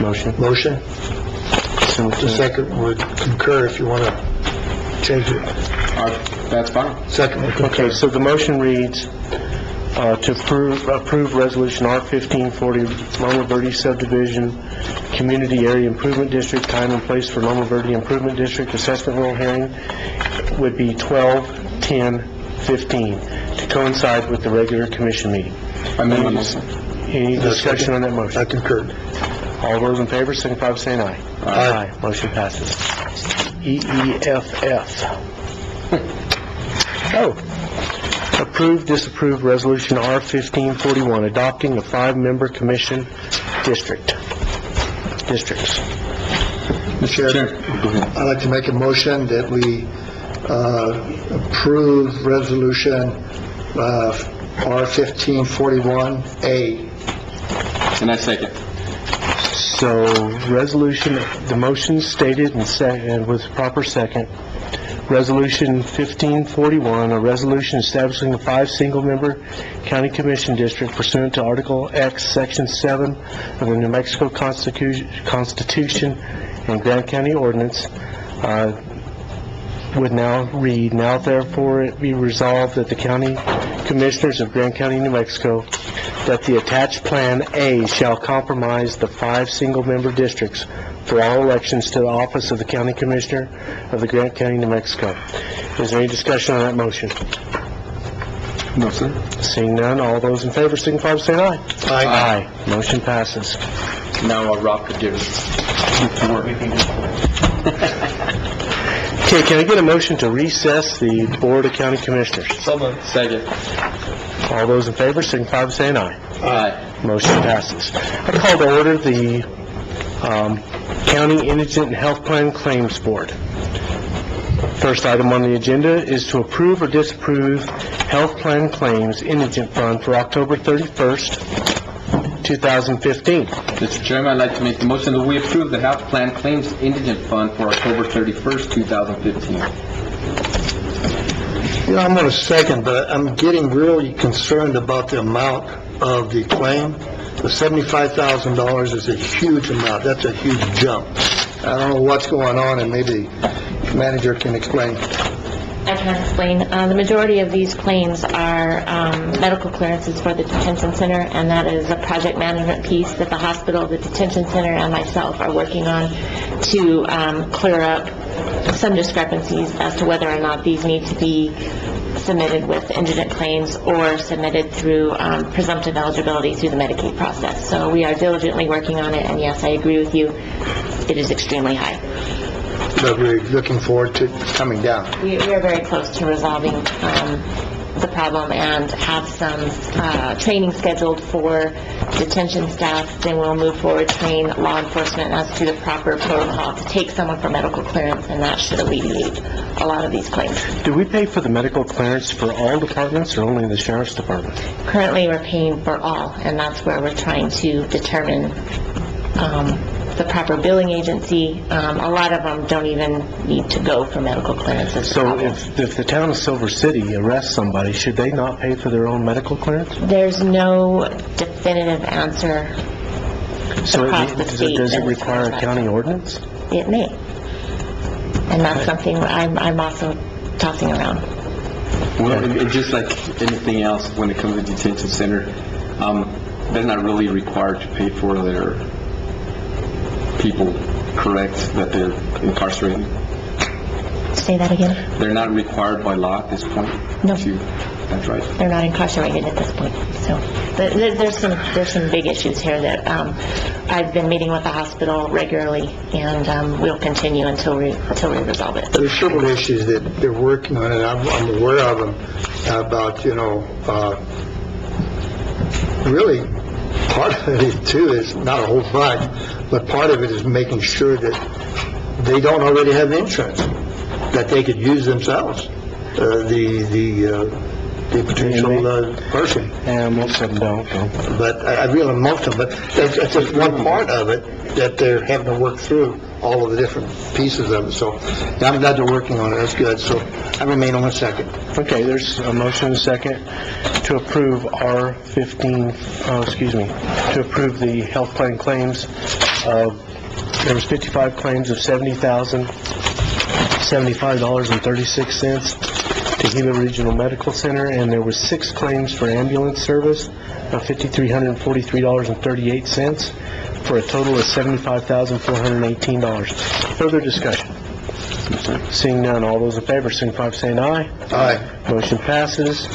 Motion. motion? The second would concur if you want to change it. That's fine. Second would Okay, concur. so the motion reads, to approve Resolution R 1540, Loma Verde Subdivision Community Area Improvement District, time and place for Loma Verde Improvement District Assessment Roll hearing would be 12/10/15, to coincide with the regular commission meeting. Any discussion on that motion? I concur. All those in favor signify by saying aye. Aye. Motion passes. EEFF. Oh. Approve, disapprove Resolution R 1541, adopting a 5-member commission districts. Mr. Chair, I'd like to make a motion that we approve resolution R 1541A. And I second. So, resolution, the motion stated and with proper second, Resolution 1541, a resolution establishing a 5 single-member county commission district pursuant to Article X, Section 7 of the New Mexico Constitution and Grant County Ordinance, would now read, now therefore it be resolved that the county commissioners of Grant County, New Mexico, that the attached Plan A shall compromise the 5 single-member districts for all elections to the office of the County Commissioner of the Grant County, New Mexico. Is there any discussion on that motion? No, sir. Seeing none, all those in favor signify by saying aye. Aye. Motion passes. Now Rob could give work. Okay, can I get a motion to recess the Board of County Commissioners? Second. All those in favor signify by saying aye. Aye. Motion passes. I call to order the County Indigent and Health Plan Claims Board. First item on the agenda is to approve or disapprove health plan claims indigent fund for October 31st, 2015. Mr. Chairman, I'd like to make the motion that we approve the health plan claims indigent fund for October 31st, 2015. You know, I'm going to second, but I'm getting really concerned about the amount of the claim. The $75,000 is a huge amount. That's a huge jump. I don't know what's going on, and maybe the manager can explain. I can explain. The majority of these claims are medical clearances for the detention center, and that is a project management piece that the hospital, the detention center, and myself are working on to clear up some discrepancies as to whether or not these need to be submitted with indigent claims or submitted through presumptive eligibility through the Medicaid process. So we are diligently working on it, and yes, I agree with you, it is extremely high. But we're looking forward to it coming down. We are very close to resolving the problem and have some training scheduled for detention staff. Then we'll move forward, train law enforcement as to the proper protocol to take someone for medical clearance, and that should alleviate a lot of these claims. Do we pay for the medical clearance for all departments or only the Sheriff's Department? Currently, we're paying for all, and that's where we're trying to determine the proper billing agency. A lot of them don't even need to go for medical clearances. So if the town of Silver City arrests somebody, should they not pay for their own medical clearance? There's no definitive answer So across the state. does it require a county ordinance? It may. And that's something I'm also tossing around. Well, and just like anything else, when it comes to detention center, they're not really required to pay for their people, correct, that they're incarcerated? Say that again? They're not required by law at this point? No. That's right. They're not incarcerated at this point. So there's some big issues here that I've been meeting with the hospital regularly, and we'll continue until we resolve it. There's several issues that they're working on, and I'm aware of them, about, really, part of it too is not a whole bunch, but part of it is making sure that they don't already have insurance, that they could use themselves, the potential person. And most of them don't. But I realize most of them, but that's just one part of it that they're having to work through, all of the different pieces of it. So I'm glad they're working on it. That's good. So I remain on a second. Okay, there's a motion and a second to approve to approve the health plan claims. There was 55 claims of $75.36 to Gila Regional Medical Center, and there was 6 claims for ambulance service of $5,343.38 for a total of $75,418. Further discussion? Seeing none, all those in favor signify by saying aye. Aye. Motion passes.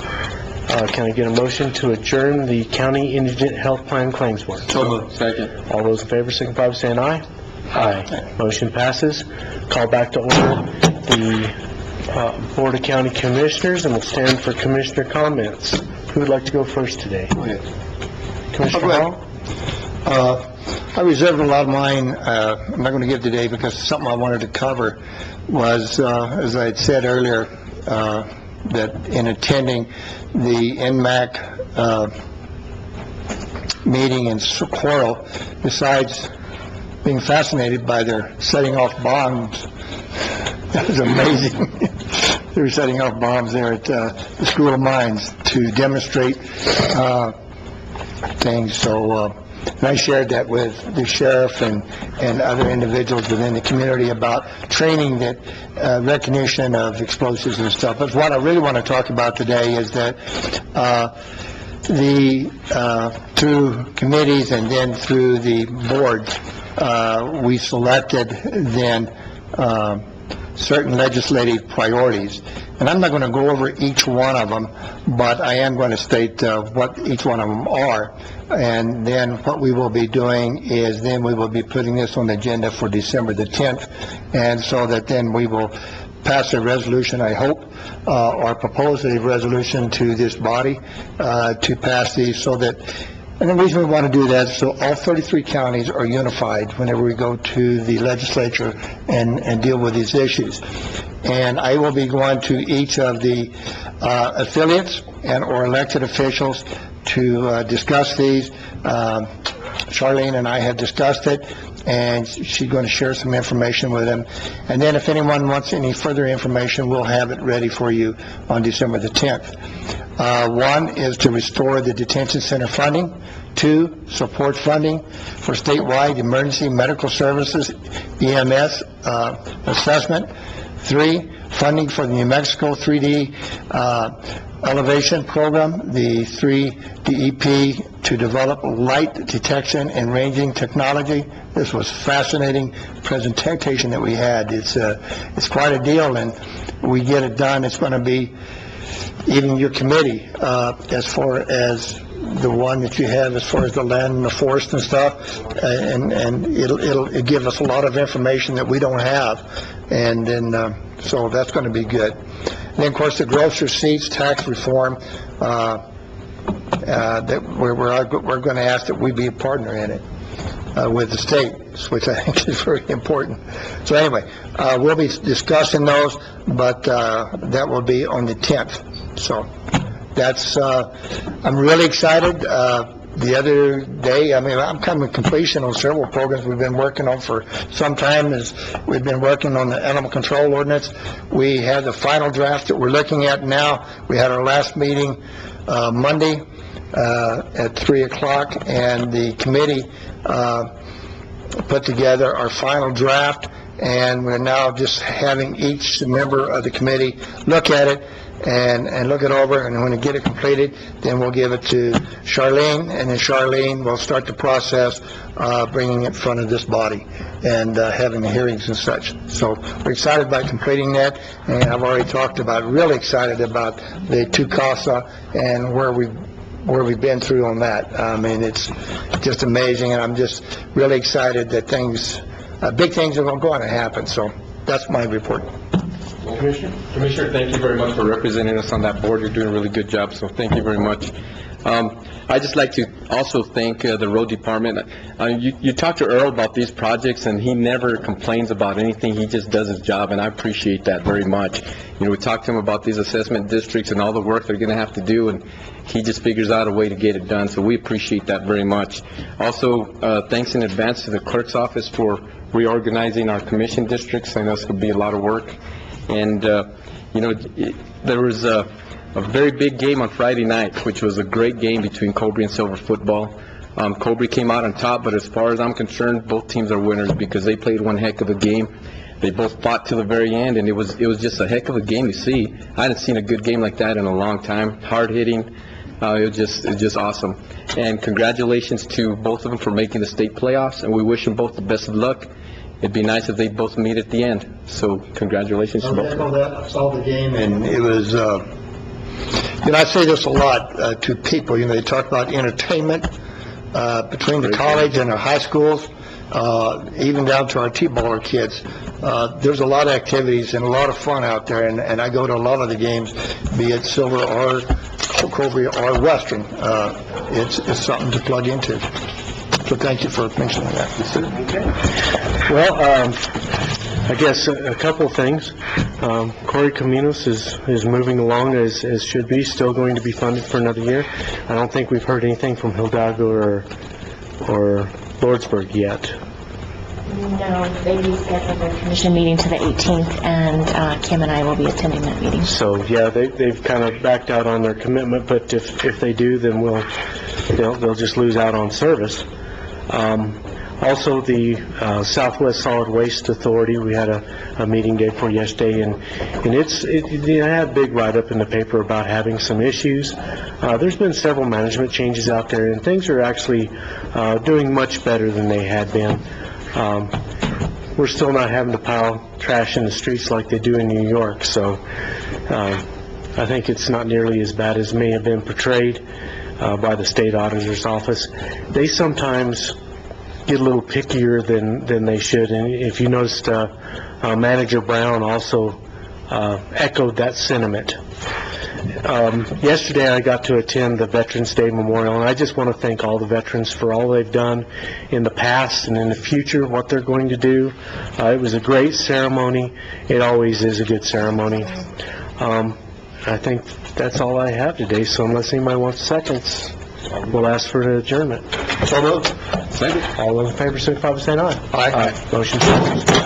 Can I get a motion to adjourn the County Indigent Health Plan Claims Board? So moved. Second. All those in favor signify by saying aye. Aye. Motion passes. Call back to order the Board of County Commissioners, and we'll stand for Commissioner comments. Who would like to go first today? Commissioner Hall? I reserved a lot of mine. I'm not going to give today because something I wanted to cover was, as I had said earlier, that in attending the NMAC meeting in Socorro, besides being fascinated by their setting off bombs, that was amazing. They were setting off bombs there at the School of Mines to demonstrate things. So and I shared that with the sheriff and other individuals within the community about training, that recognition of explosives and stuff. But what I really want to talk about today is that through committees and then through the board, we selected then certain legislative priorities. And I'm not going to go over each one of them, but I am going to state what each one of them are. And then what we will be doing is then we will be putting this on the agenda for December the 10th. And so that then we will pass a resolution, I hope, or propose a resolution to this body to pass these so that, and the reason we want to do that is so all 33 counties are unified whenever we go to the legislature and deal with these issues. And I will be going to each of the affiliates and or elected officials to discuss these. Charlene and I have discussed it, and she's going to share some information with them. And then if anyone wants any further information, we'll have it ready for you on December the 10th. One is to restore the detention center funding. 2, support funding for statewide emergency medical services, EMS assessment. 3, funding for the New Mexico 3D elevation program, the 3 DEP to develop light detection and ranging technology. This was fascinating presentation that we had. It's quite a deal, and we get it done. It's going to be even your committee, as far as the one that you have, as far as the land and the forest and stuff, and it'll give us a lot of information that we don't have, and then so that's going to be good. And then, of course, the gross receipts tax reform that we're going to ask that we be a partner in it with the state, which I think is very important. So anyway, we'll be discussing those, but that will be on the 10th. So that's, I'm really excited. The other day, I mean, I'm coming to completion on several programs we've been working on for some time. As we've been working on the animal control ordinance. We have the final draft that we're looking at now. We had our last meeting Monday at 3 o'clock, and the committee put together our final draft, and we're now just having each member of the committee look at it and look it over, and when we get it completed, then we'll give it to Charlene, and then Charlene will start the process bringing it in front of this body and having the hearings and such. So we're excited about completing that, and I've already talked about, really excited about the TUCASA and where we've been through on that. I mean, it's just amazing, and I'm just really excited that big things are going to happen. So that's my report. Commissioner, thank you very much for representing us on that board. You're doing a really good job, so thank you very much. I'd just like to also thank the road department. You talked to Earl about these projects, and he never complains about anything. He just does his job, and I appreciate that very much. You know, we talked to him about these assessment districts and all the work they're going to have to do, and he just figures out a way to get it done, so we appreciate that very much. Also, thanks in advance to the clerk's office for reorganizing our commission districts. I know it's going to be a lot of work. And, you know, there was a very big game on Friday night, which was a great game between Cobre and Silver football. Cobre came out on top, but as far as I'm concerned, both teams are winners because they played one heck of a game. They both fought to the very end, and it was just a heck of a game to see. I hadn't seen a good game like that in a long time. Hard hitting. It was just awesome. And congratulations to both of them for making the state playoffs, and we wish them both the best of luck. It'd be nice if they both meet at the end. So congratulations to both. I saw the game, and it was, you know, I say this a lot to people. You know, they talk about entertainment between the college and our high schools, even down to our T-baller kids. There's a lot of activities and a lot of fun out there, and I go to a lot of the games, be it Silver or Cobre or Western. It's something to plug into. So thank you for mentioning that. Okay. Well, I guess a couple of things. Corey Caminos is moving along as should be, still going to be funded for another year. I don't think we've heard anything from Hidalgo or Lordsburg yet. No, they rescheduled their commission meeting to the 18th, and Kim and I will be attending that meeting. So, yeah, they've kind of backed out on their commitment, but if they do, then they'll just lose out on service. Also, the Southwest Solid Waste Authority, we had a meeting day for yesterday, and I had a big write-up in the paper about having some issues. There's been several management changes out there, and things are actually doing much better than they had been. we're still not having to pile trash in the streets like they do in New York, so I think it's not nearly as bad as may have been portrayed by the state auditor's office. They sometimes get a little pickier than they should, and if you noticed, Manager Brown also echoed that sentiment. Yesterday, I got to attend the Veterans Day Memorial, and I just want to thank all the veterans for all they've done in the past and in the future, what they're going to do. It was a great ceremony. It always is a good ceremony. I think that's all I have today, so unless anybody wants seconds, we'll ask for an adjournment. So moved. Second. All those in favor, signify by saying aye. Aye. Motion passes.